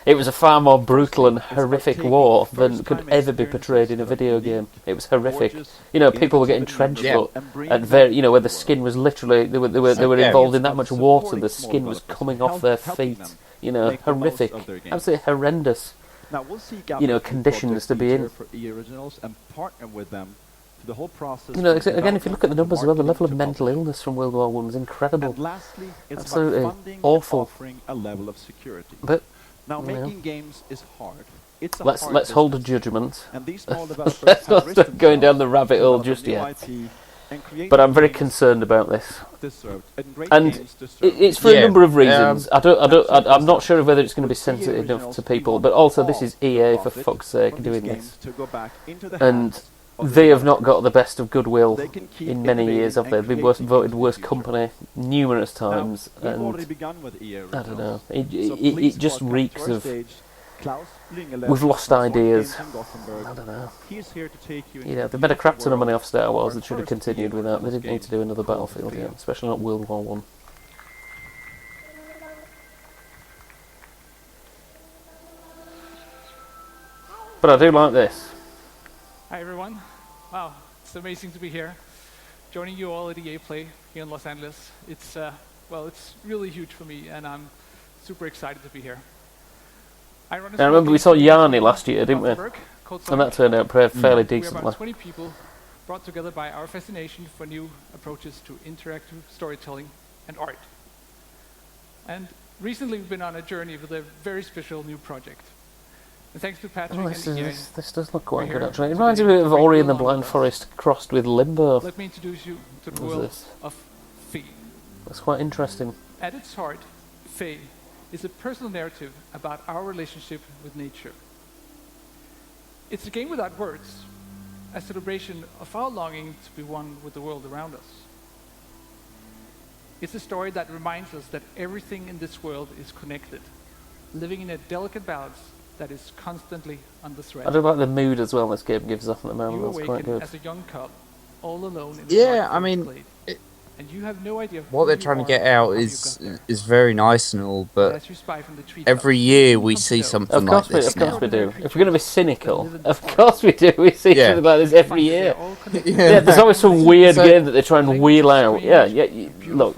It was a far more brutal and horrific war than could ever be portrayed in a video game. It was horrific. You know, people were getting trench foot at where the skin was literally they were involved in that much water. The skin was coming off their feet. You know, horrific, absolutely horrendous.
Now we'll see
conditions to be in.
for EA Originals and partner with them through the whole process.
You know, again, if you look at the numbers as well, the level of mental illness from World War I was incredible.
And lastly, it's
absolutely
about funding
awful.
and offering a level of security.
But
now
you know,
making games is hard. It's a
let's
hard
hold a
business.
judgment.
And these small developers
Let's
have
not
risked
start going down the
themselves
rabbit hole
developing
just
new
yet.
IP and creating
But I'm very
games
concerned about this.
deserved, and great
And
games deserve.
it's for a number of reasons. I'm not sure whether it's going to be sensitive enough to people, but also this is EA, for fuck's sake, doing this. And they have not got the best of goodwill in many years, have they? They've been voted worst company numerous times, and I don't know. It just reeks of we've lost ideas. I don't know. You know, they've made a crap ton of money off Star Wars. They should have continued with that. They didn't need to do another Battlefield yet, especially not World War One. But I do like this.
Hi everyone. Wow, it's amazing to be here, joining you all at EA Play here in Los Angeles. It's it's really huge for me, and I'm super excited to be here. I
remember we saw Yarny last year, didn't we? And that turned out fairly decently.
We're about 20 people brought together by our fascination for new approaches to interactive storytelling and art. And recently we've been on a journey with a very special new project. And thanks to Patrick and EA,
this does look quite good actually. It reminds me of Ori and the Blind Forest crossed with Limbo.
let me introduce you to the world of Fe.
That's quite interesting.
At its heart, Fe is a personal narrative about our relationship with nature. It's a game without words, a celebration of our longing to be one with the world around us. It's a story that reminds us that everything in this world is connected, living in a delicate balance that is constantly under threat.
I do like the mood as well this game gives off at the moment.
You
That's quite good.
as a young cub, all alone in the
I mean,
and you have no idea
what they're trying to get out is very nice and all, but every year we see something like this.
Of course we do. If we're going to be cynical, of course we do. We see something like this every year. Yeah, there's always some weird game that they try and wheel out. Look,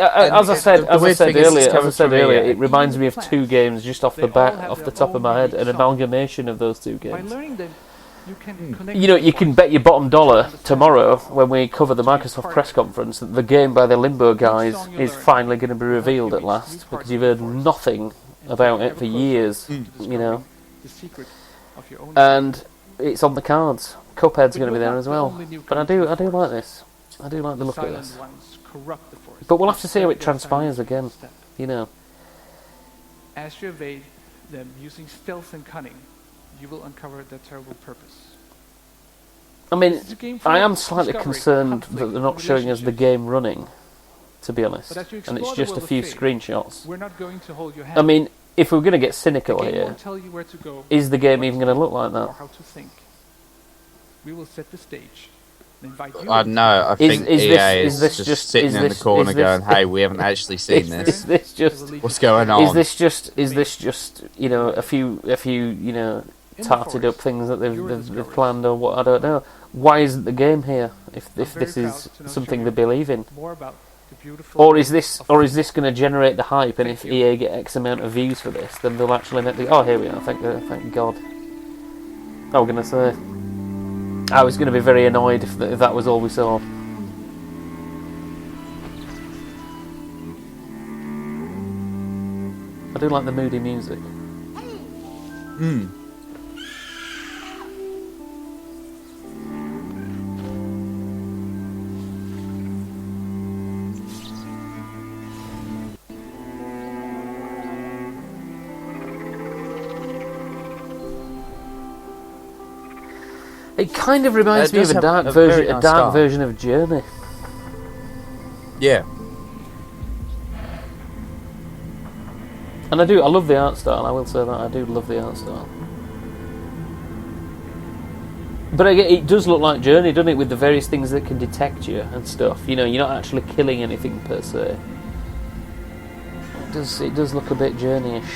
as I said earlier, it reminds me of two games just off the top of my head, an amalgamation of those two games. You know, you can bet your bottom dollar tomorrow when we cover the Microsoft press conference that the game by the Limbo guys is finally going to be revealed at last, because you've heard nothing about it for years, you know. And it's on the cards. Cuphead's going to be there as well. But I do like this. I do like the look of this. But we'll have to see how it transpires again, you know.
As you evade them using stealth and cunning, you will uncover their terrible purpose.
I mean, I am slightly concerned that they're not showing us the game running, to be honest, and it's just a few screenshots.
We're not going to hold your hand.
I mean, if we're going to get cynical here, is the game even going to look like that?
How to think. We will set the stage. Invite you
I don't know. I think EA is just sitting in the corner going, "Hey, we haven't actually seen this.
Is this just
what's going on?
Is this just you know a few you know tarted up things that they've planned or what? I don't know. Why isn't the game here if this is something they believe in? Or is this going to generate the hype? And if EA get X amount of views for this, then they'll actually make the here we are. Thank God. I was going to say. I was going to be very annoyed if that was all we saw. I do like the moody music. It kind of reminds me of a dark version of Journey.
Yeah.
And I love the art style, I will say that, I do love the art style. But again, it does look like Journey, doesn't it, with the various things that can detect you and stuff. You know, you're not actually killing anything per se. It does look a bit Journey-ish.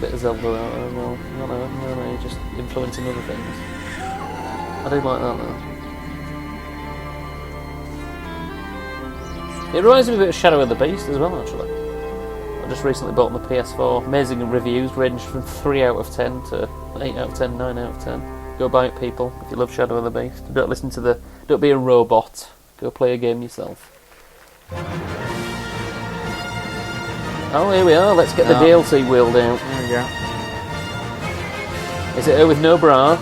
Bit of Zelda out there as well. I don't know, just influencing other things. I do like that though. It reminds me a bit of Shadow of the Beast as well, actually. I just recently bought my PS4. Amazing reviews, ranged from 3 out of 10 to 8 out of 10, 9 out of 10. Go buy it, people, if you love Shadow of the Beast. Don't be a robot. Go play a game yourself. Oh, here we are. Let's get the DLC wheeled out.
There we go.
Is it her with no bra?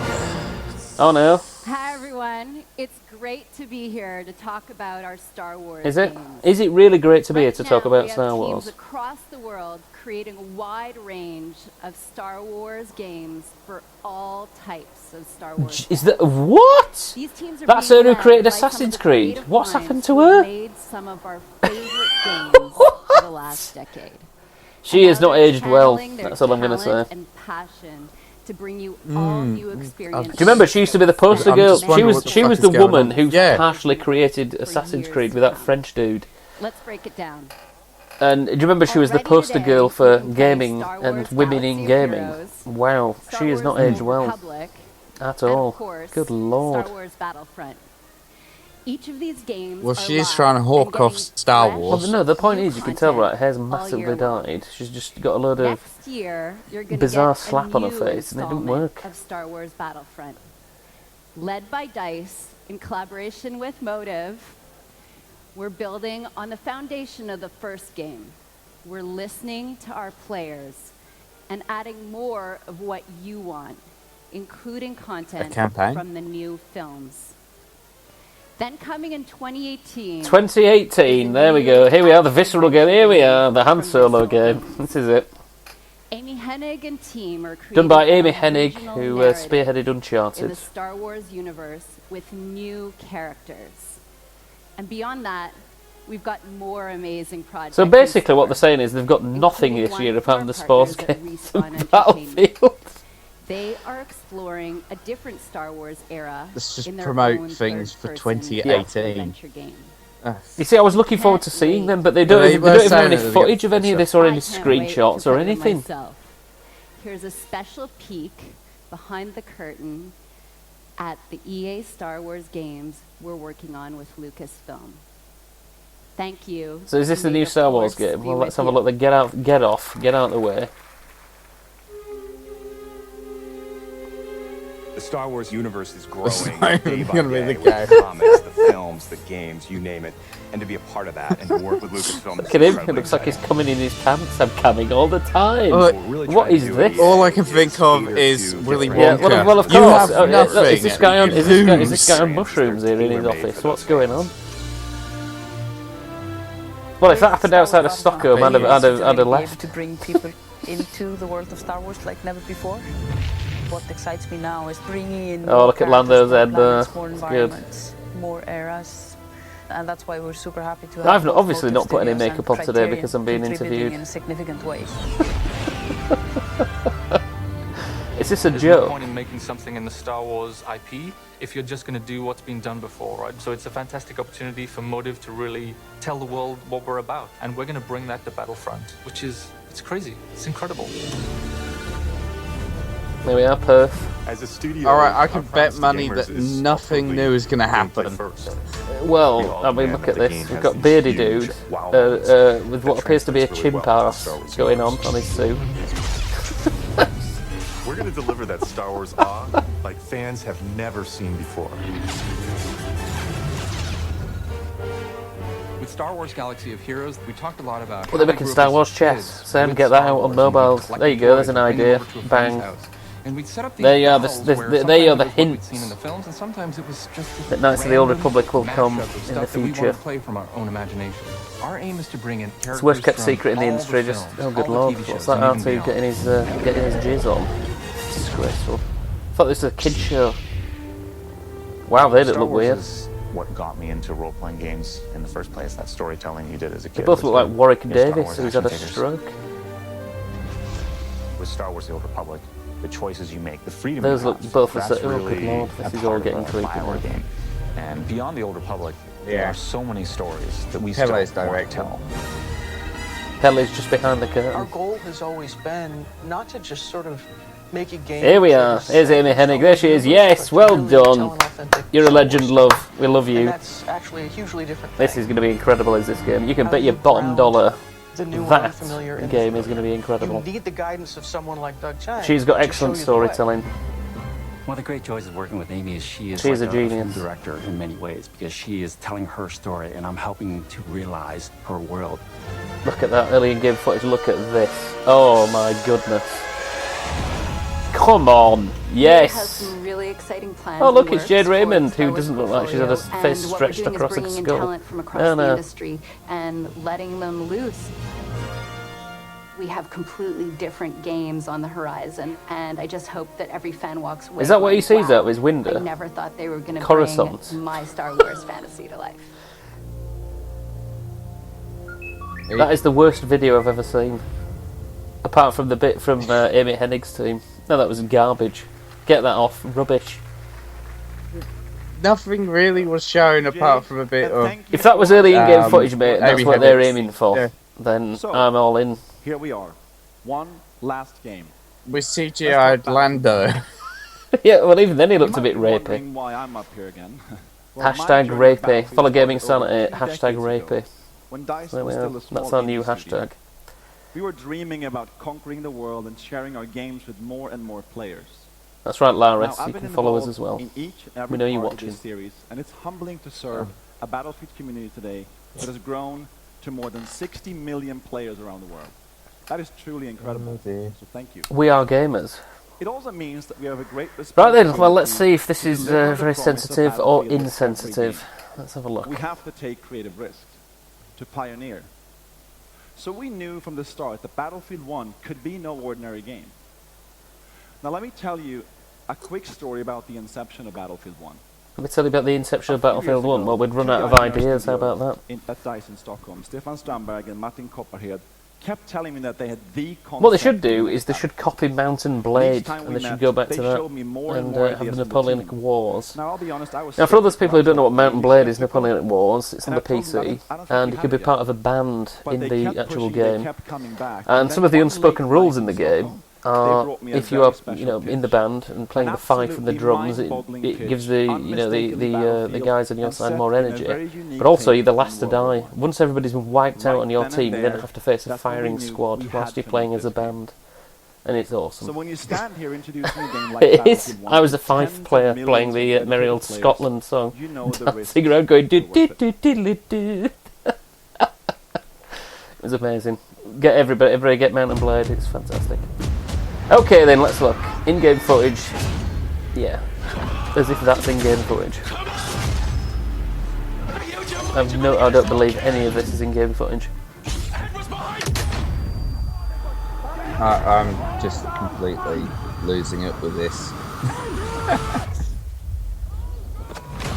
Oh no.
Hi everyone. It's great to be here to talk about our Star Wars
Is it?
games.
Is it really great to be here to talk
Now,
about
we have
Star
teams
Wars?
across the world creating a wide range of Star Wars games for all types of Star Wars.
Is that what?
These teams are
That's
being
her who
led
created
by some of
Assassin's
the
Creed.
creative
What's
minds
happened to
who
her?
made some of our favorite games of the last decade.
She has
And now
not
they're
aged well.
channeling their
That's all I'm going to
talent
say.
and passion to bring you all new experiences.
Do you remember she used to be the poster
I'm
girl?
just wondering what the
She
fuck
was
is
the
going
woman
on.
who
Yeah.
partially created Assassin's Creed with that French dude.
Let's break it down.
And do you remember she was the
Already
poster
today,
girl
you
for
can play
gaming
Star
and
Wars
women in
Galaxy of
gaming?
Heroes,
Wow,
Star
she has
Wars
not
The
aged
Old
well
Republic,
at
and
all.
of course,
Good lord.
Star Wars Battlefront. Each of these games
Well,
are
she is
live
trying to
and
hawk off
getting
Star
fresh,
Wars.
Well, no, the point
new
is, you can tell,
content
right, hair's
all
massively
year long.
dyed. She's just got a load of
Next year, you're going to
bizarre
get
slap
a
on her
new
face, and it didn't
installment
work.
of Star Wars Battlefront. Led by DICE, in collaboration with Motive, we're building on the foundation of the first game. We're listening to our players and adding more of what you want, including content
campaign?
from the new films. Then coming in 2018...
2018, there we go. Here we are, the visceral game. Here we are, the Han Solo game. This is it.
Amy Hennig and team are creating
Done by Amy
an
Hennig,
original
who
narrative
spearheaded
in
Uncharted.
the Star Wars universe with new characters. And beyond that, we've got more amazing projects.
So
in
basically what
store,
they're saying is they've got nothing
including
this
one
year
from our
apart from the sports
partners at
games
Respawn
and
Entertainment.
Battlefield.
They are exploring a different Star Wars era
Let's just
in their
promote
own
things for
third-person
2018.
adventure game.
You see, I was looking forward to seeing them, but they don't,
They
even,
were
they don't even have
saying
any
that they
footage
get
of any of
stuff.
this or any
I can't wait to
screenshots or
cover
anything.
myself. Here's a special peek behind the curtain at the EA Star Wars games we're working on with Lucasfilm. Thank you.
So is this the
May
new
the
Star Wars
Force
game?
be
Well, let's
with
have a
you.
look. Get out of the way.
The Star Wars universe is growing
It's not
day
even
by
gonna be
day
the
with
game.
the comics, the films, the games, you name it. And to be a part of that and to work with Lucasfilm is
Look at him. It
incredibly
looks like he's
exciting.
coming in his pants. I'm coming all the time.
Oh,
What is this?
All I can think of is Willy
Yeah,
Wonka.
well, of
You
course.
have nothing.
Is this guy on?
You
Is this
lose.
guy on mushrooms here in his office? What's going on? Well, if that happened outside of Stockholm, I'd have left.
To bring people into the world of Star Wars like never before. What excites me now is bringing in
Oh,
more
look at
characters,
Lando's
more
head there.
planets, more
It's good.
environments, more eras, and that's why we're super happy to have.
I've not,
both
obviously
Motive
not put any
Studios
makeup
and
on today
Criterion
because I'm being
contributing
interviewed.
in significant ways.
Is this a
There's no
joke?
point in making something in the Star Wars IP if you're just going to do what's been done before, right? So it's a fantastic opportunity for Motive to really tell the world what we're about, and we're going to bring that to Battlefront, which is, it's crazy, it's incredible.
There we are, Perth.
As a studio,
Alright, I can bet money that nothing new is going to happen.
Well, I mean, look at this. We've got Beardy Dude with what appears to be a chimp arse going on his suit.
We're going to deliver that Star Wars awe like fans have never seen before.
With Star Wars Galaxy of Heroes, we talked a lot about.
Well, they're making Star Wars chess. Sam, get that out on mobiles. There you go. There's an idea. Bang.
And we'd set up these
There you are.
battles
There
where
you are. The
sometimes it was what we'd
hints
seen in the films, and sometimes it was just
that Knights of the Old
random
Republic will come
mashup of
in the
stuff that we
future.
want to play from our own imagination. Our aim is to bring in characters
It's the worst kept
from
secret in the
all
industry. Just
films,
oh, good
all
lord,
the TV
what's
shows,
that
and even
R2 getting his jizz on? It's disgraceful. I thought this was a kids show. Wow, they did
Star
look
Wars
weird.
is what got me into role-playing games in the first place. That storytelling you did as a kid.
They both
was
look like
good.
Warwick
Your Star
Davis,
Wars
who's had a
action figures.
stroke.
With Star Wars: The Old Republic, the choices you make, the freedom
Those
you
look
have,
both the
that's
same. Oh, good
really
lord,
a
this is
part
all
of
getting
a
creepy
BioWare
now.
game. And beyond the Old Republic, there
Yeah.
are so many stories that we
Pele's
still want to
director.
tell.
Pelly's just behind the curtain.
Our goal has always been not to just sort of make a game.
Here we are. Here's Amy Hennig. There she is. Yes, well done. You're a legend, love. We love you.
And that's actually a hugely different
This is going to be incredible, is this game. You can bet your bottom dollar
the new
that
unfamiliar
game is going to be incredible.
You need the guidance of someone like Doug Chang.
She's got
to
excellent
show you the way.
storytelling.
One of the great joys of working with Amy is she is
She's
like
a
film
genius.
director in many ways because she is telling her story and I'm helping to realize her world.
Look at that early in-game footage. Look at this. Oh my goodness. Come on.
He has
Yes.
some really exciting plans.
Oh, look,
in
it's
the
Jade
works
Raymond,
for
who
its
doesn't look like she's had a
portfolio.
face
And what
stretched
we're doing
across
is
a
bringing in
skull.
talent from across
Oh,
the
no.
industry and letting them loose. We have completely different games on the horizon, and I just hope that every fan walks away.
Is that what
going,
he sees
wow,
out of his window?
I never thought they were going to
Coruscant.
bring my Star Wars fantasy to life.
That is the worst video I've ever seen. Apart from the bit from Amy Hennig's team. No, that was garbage. Get that off. Rubbish.
Nothing really was shown apart from a bit of.
If that was early in-game footage, mate, that's
Amy
what they're
Hennig's.
aiming for,
Yeah.
then
So,
I'm all in.
Here we are. One last game.
With CGI'd Lando.
Yeah, well, even then he looked a
You
bit
might be
rapey.
wondering why I'm up here again. Well, my
Hashtag
journey
rapey.
back
Follow
started
Gaming
over
Sanity.
2
Hashtag
decades
rapey.
ago, when DICE
There we
was
are.
still a small
That's our new
indie studio.
hashtag.
We were dreaming about conquering the world and sharing our games with more and more players.
That's right, Laris.
Now, I've
You
been
can follow us
involved
as well.
in each and
We
every
know you're
part of
watching.
this series, and it's humbling to serve a Battlefield community today that has grown to more than 60 million players around the world. That is truly incredible. So thank you.
We are gamers.
It also means that we have a great
Right then,
responsibility
well, let's see if this
to
is
deliver the
very
promise of
sensitive or
Battlefield with every
insensitive.
game.
Let's have a look.
We have to take creative risks to pioneer. So we knew from the start that Battlefield 1 could be no ordinary game. Now let me tell you a quick story about the inception of Battlefield 1.
Let me tell you about the inception of Battlefield 1. Well, we'd run out of
Two guys in our
ideas. How
studio
about that?
At DICE in Stockholm, Stefan Strandberg and Martin Kopparhed kept telling me that they had the concept.
What they should do is they should copy Mountain Blade,
time
and
we
they should
met,
go back
they
to that
showed me more and
and
more
have
ideas
the
from the
Napoleonic
team.
Wars.
Now, I'll be honest, I was
Now, for all those people who don't know what
skeptical,
Mountain Blade is, Napoleonic Wars, it's on
And
the
I told them,
PC,
I don't think
and
we
you
have
can be
it yet.
part of a band
But
in
they
the
kept
actual
pushing, they
game.
kept coming back.
And
then
some of the
one
unspoken
late
rules
night
in the
in
game
Stockholm,
are
brought me a
if you
very
are,
special
in the band and playing the fight from the
absolutely
drums, it
mind-boggling
gives
pitch,
the
unmistakably
the
battlefield,
guys on your
and
side
set
more
in a
energy.
very unique
But also, you're the
take
last to
on World
die.
War I.
Once everybody's been wiped out
Right
on your
then and
team, you then
there,
have to face a
that's when we
firing
knew
squad
we had
whilst you're
to
playing
make
as a
this game.
band, and it's awesome.
So when you stand here introducing a game like
It is.
Battlefield 1
I was a
to
fife
tens of
player
millions
playing
of
the
dedicated
Merry Old
players,
Scotland song,
you know the risks
dancing around going do
are
do
worth
do do do. It was amazing. Get everybody get Mountain Blade. It's fantastic. Okay, then let's look. In-game footage. Yeah, as if that's in-game footage. I don't believe any of this is in-game footage.
I'm just completely losing it with this.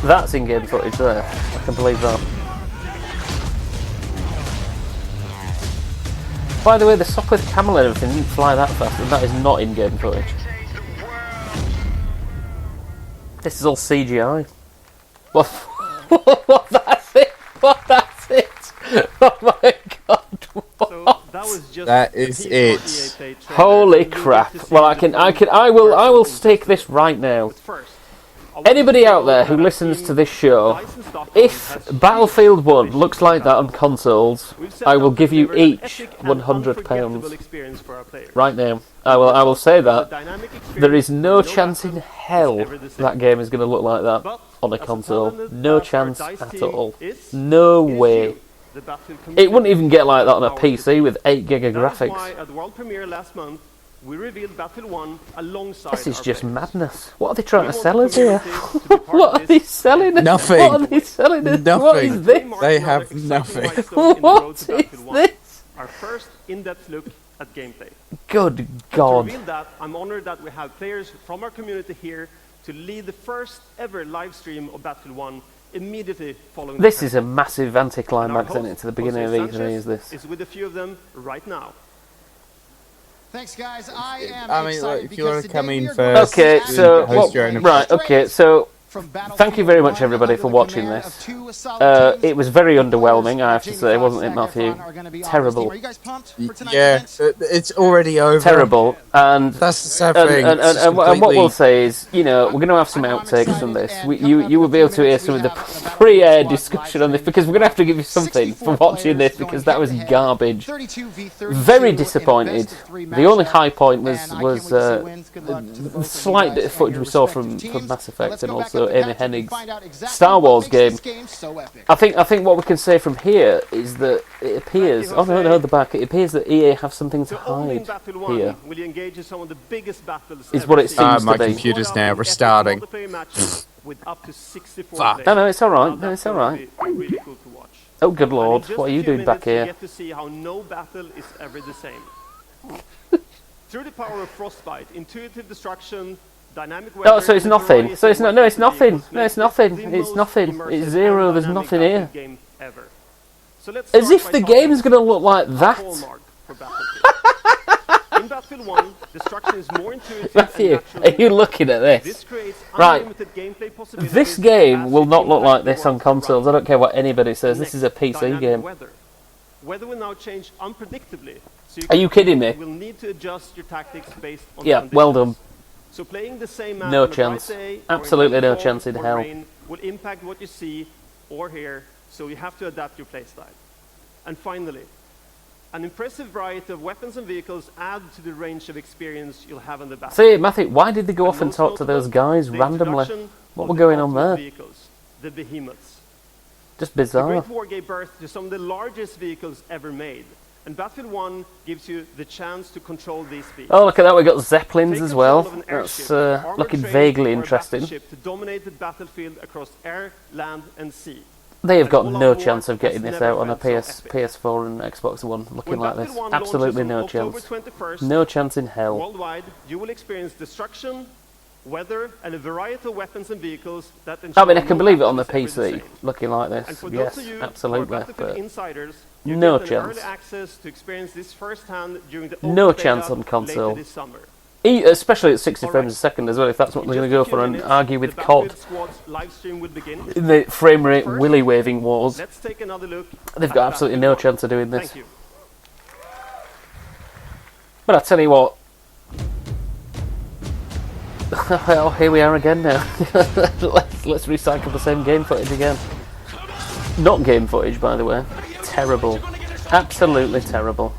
That's in-game footage there. I can believe that. By the way, the Sopwith camel and everything didn't fly that fast, and that is not in-game footage. This is all CGI. What? What? That's it? What? That's it? Oh my god! What?
That is it.
Holy crap! Well, I will stick this right now. Anybody out there who listens to this show, if Battlefield 1 looks like that on consoles, I will give you each £100 right now. I will say that. There is no chance in hell that game is going to look like that on a console. No chance at all. No way. It wouldn't even get like that on a PC with 8 gig of graphics.
At the world premiere last month, we revealed Battlefield 1 alongside
This is
our
just
players.
madness. What are they trying to sell us here? What are they selling us?
Nothing.
What are they selling us? What is this?
They have nothing.
What is this?
Our first in-depth look at gameplay.
Good
To
God.
reveal that, I'm honored that we have players from our community here to lead the first ever live stream of Battlefield 1 immediately following
This
the
is a massive
And our
anticlimax, isn't
host,
it, to the beginning of
Jose
E3,
Sanchez,
is this?
is with a few of them right now.
Thanks, guys. I am
I mean,
excited
like, if you want
because
to come
today
in
we are
first,
Okay,
and
so
host your own
right. Okay, so Thank you very much, everybody, for watching this. It was very underwhelming, I have to say, wasn't it, Matthew? Terrible.
Yeah, it's already over.
Terrible. And
that's the sad thing.
And what we'll say is, you know, we're going to have some outtakes from this. You will be able to hear some of the pre-air discussion on this, because we're going to have to give you something for watching this, because that was garbage. Very disappointed. The only high point was the slight bit of footage we saw from Mass Effect and also Amy Hennig's Star Wars game. I think what we can say from here is that it appears. Oh no, the back. It appears that EA have something to hide here.
Will you engage in some of the biggest battles
is what it seems to
my
be.
computer's now restarting.
With up to 64
Fuck. No, it's all right. No, it's all right.
Really cool to watch.
Oh, good lord! What are you doing back here?
You get to see how no battle is ever the same. Through the power of Frostbite, intuitive destruction, dynamic weather...
No, so it's nothing. So it's not. No, it's nothing. No, it's nothing. It's nothing. It's zero. There's nothing here. As if the game's going to look like that.
In Battlefield 1, destruction is more intuitive.
Matthew, are you looking at this? Right. This game will not look like this on consoles. I don't care what anybody says. This is a PC game.
Weather will now change unpredictably. So
are you kidding me?
You will need to adjust your tactics based on
yeah, well done.
So playing the same map
no chance. Absolutely no chance in hell.
Will impact what you see or hear, so you have to adapt your playstyle. And finally, an impressive variety of weapons and vehicles add to the range of experience you'll have in the battle.
See, Matthew, why did they go off and talk to those guys randomly? What were going on there?
Vehicles, the behemoths.
Just bizarre.
The Great War gave birth to some of the largest vehicles ever made. And Battlefield 1 gives you the chance to control these vehicles.
Oh, look at that, we've got Zeppelins as well. That's looking vaguely interesting.
To dominate the battlefield across air, land and sea.
They have got no chance of getting this out on a PS4 and Xbox One looking like this. Absolutely no chance. No chance in hell.
Worldwide, you will experience destruction, weather, and a variety of weapons and vehicles that
I mean, I can believe it on the PC, looking like this. Yes, absolutely. But no chance.
Access to experience this firsthand during the
no chance on console. Especially at 60 frames a second as well, if that's what they're going to go for and argue with COD. In the frame rate willy waving wars. They've got absolutely no chance of doing this. But I tell you what. Well, here we are again now. let's recycle the same game footage again. Not game footage, by the way. Terrible. Absolutely terrible.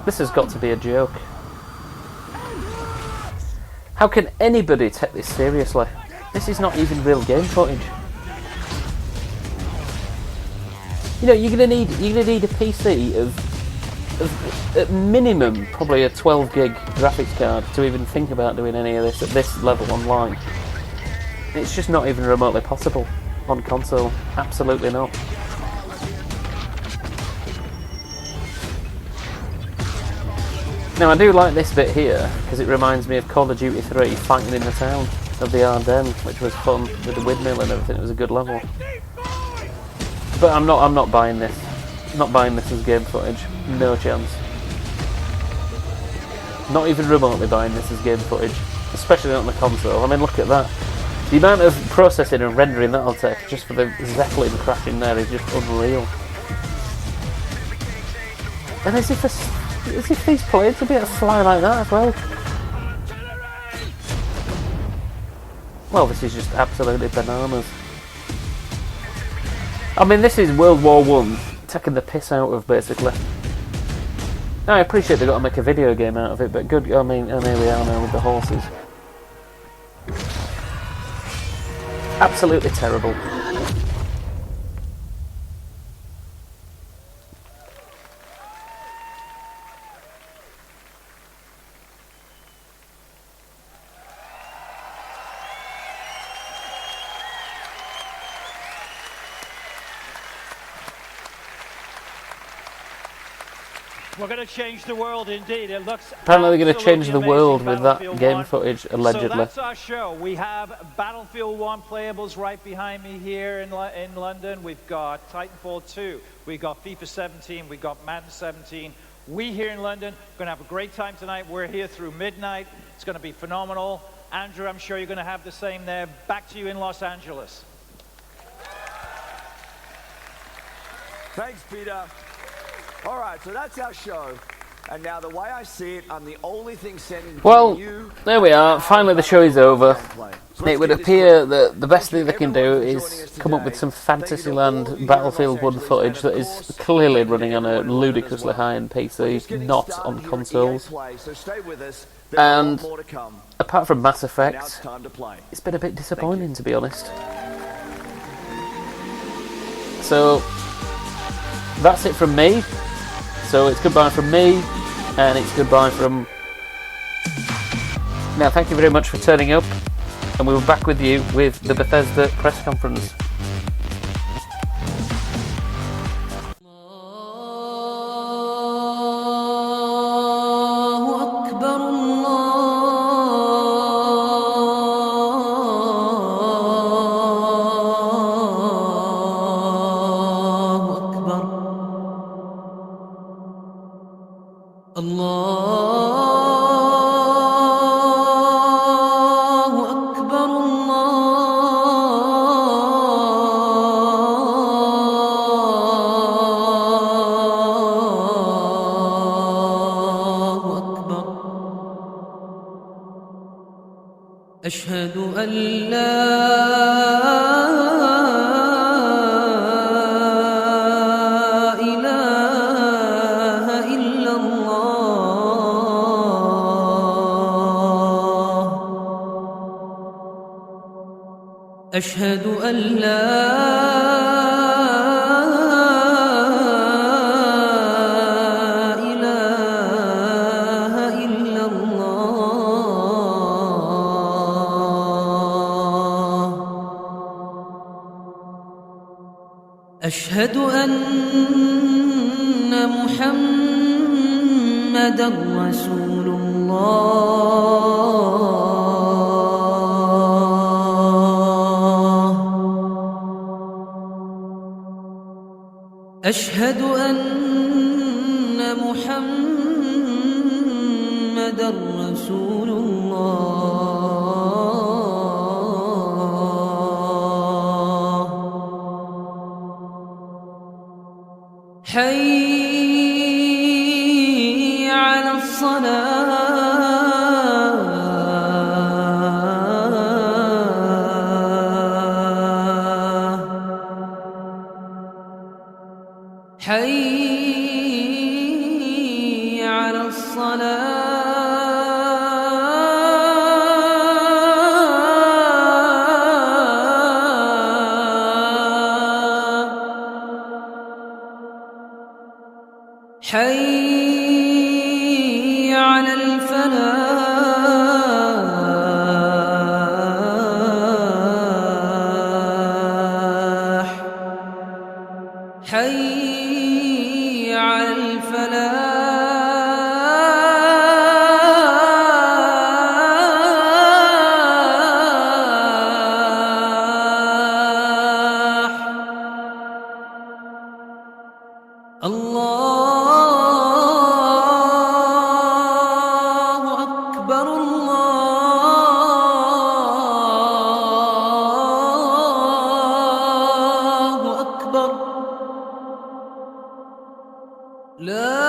This has got to be a joke. How can anybody take this seriously? This is not even real game footage. You know, you're gonna need a PC of at minimum probably a 12 gig graphics card to even think about doing any of this at this level online. It's just not even remotely possible on console. Absolutely not. Now I do like this bit here because it reminds me of Call of Duty 3 fighting in the town of the Ardennes, which was fun with the windmill and everything. It was a good level. But I'm not buying this. Not buying this as game footage. No chance. Not even remotely buying this as game footage, especially not on the console. I mean, look at that. The amount of processing and rendering that'll take just for the Zeppelin crashing there is just unreal. And as if these planes would be able to fly like that as well. Well, this is just absolutely bananas. I mean, this is World War I taking the piss out of, basically. Now, I appreciate they've got to make a video game out of it, but good, I mean, and here we are now with the horses. Absolutely terrible.
We're going to change the world indeed. It looks
apparently they're going to change the world with that game footage, allegedly.
So that's our show. We have Battlefield 1 playables right behind me here in London. We've got Titanfall 2. We've got FIFA 17. We've got Madden 17. We here in London are going to have a great time tonight. We're here through midnight. It's going to be phenomenal. Andrew, I'm sure you're going to have the same there. Back to you in Los Angeles.
Thanks, Peter. All right, so that's our show. And now the way I see it, I'm the only thing standing
Well,
between you.
there we are. Finally, the show is over. It would appear that the best thing they can do is come up with some Fantasyland Battlefield 1 footage that is clearly running on a ludicrously high-end PC, not on consoles. And apart from Mass Effect, it's been a bit disappointing, to be honest. So, that's it from me. So it's goodbye from me, and it's goodbye from... Now, thank you very much for turning up, and we'll be back with you with the Bethesda press conference.
أشهد أن لا إله إلا الله أشهد أن لا أشهد أن محمدًا رسول الله أشهد أن محمدًا رسول الله حي على الصلاة حي على حي على الفلاح حي على الفلاح الله أكبر الله أكبر لا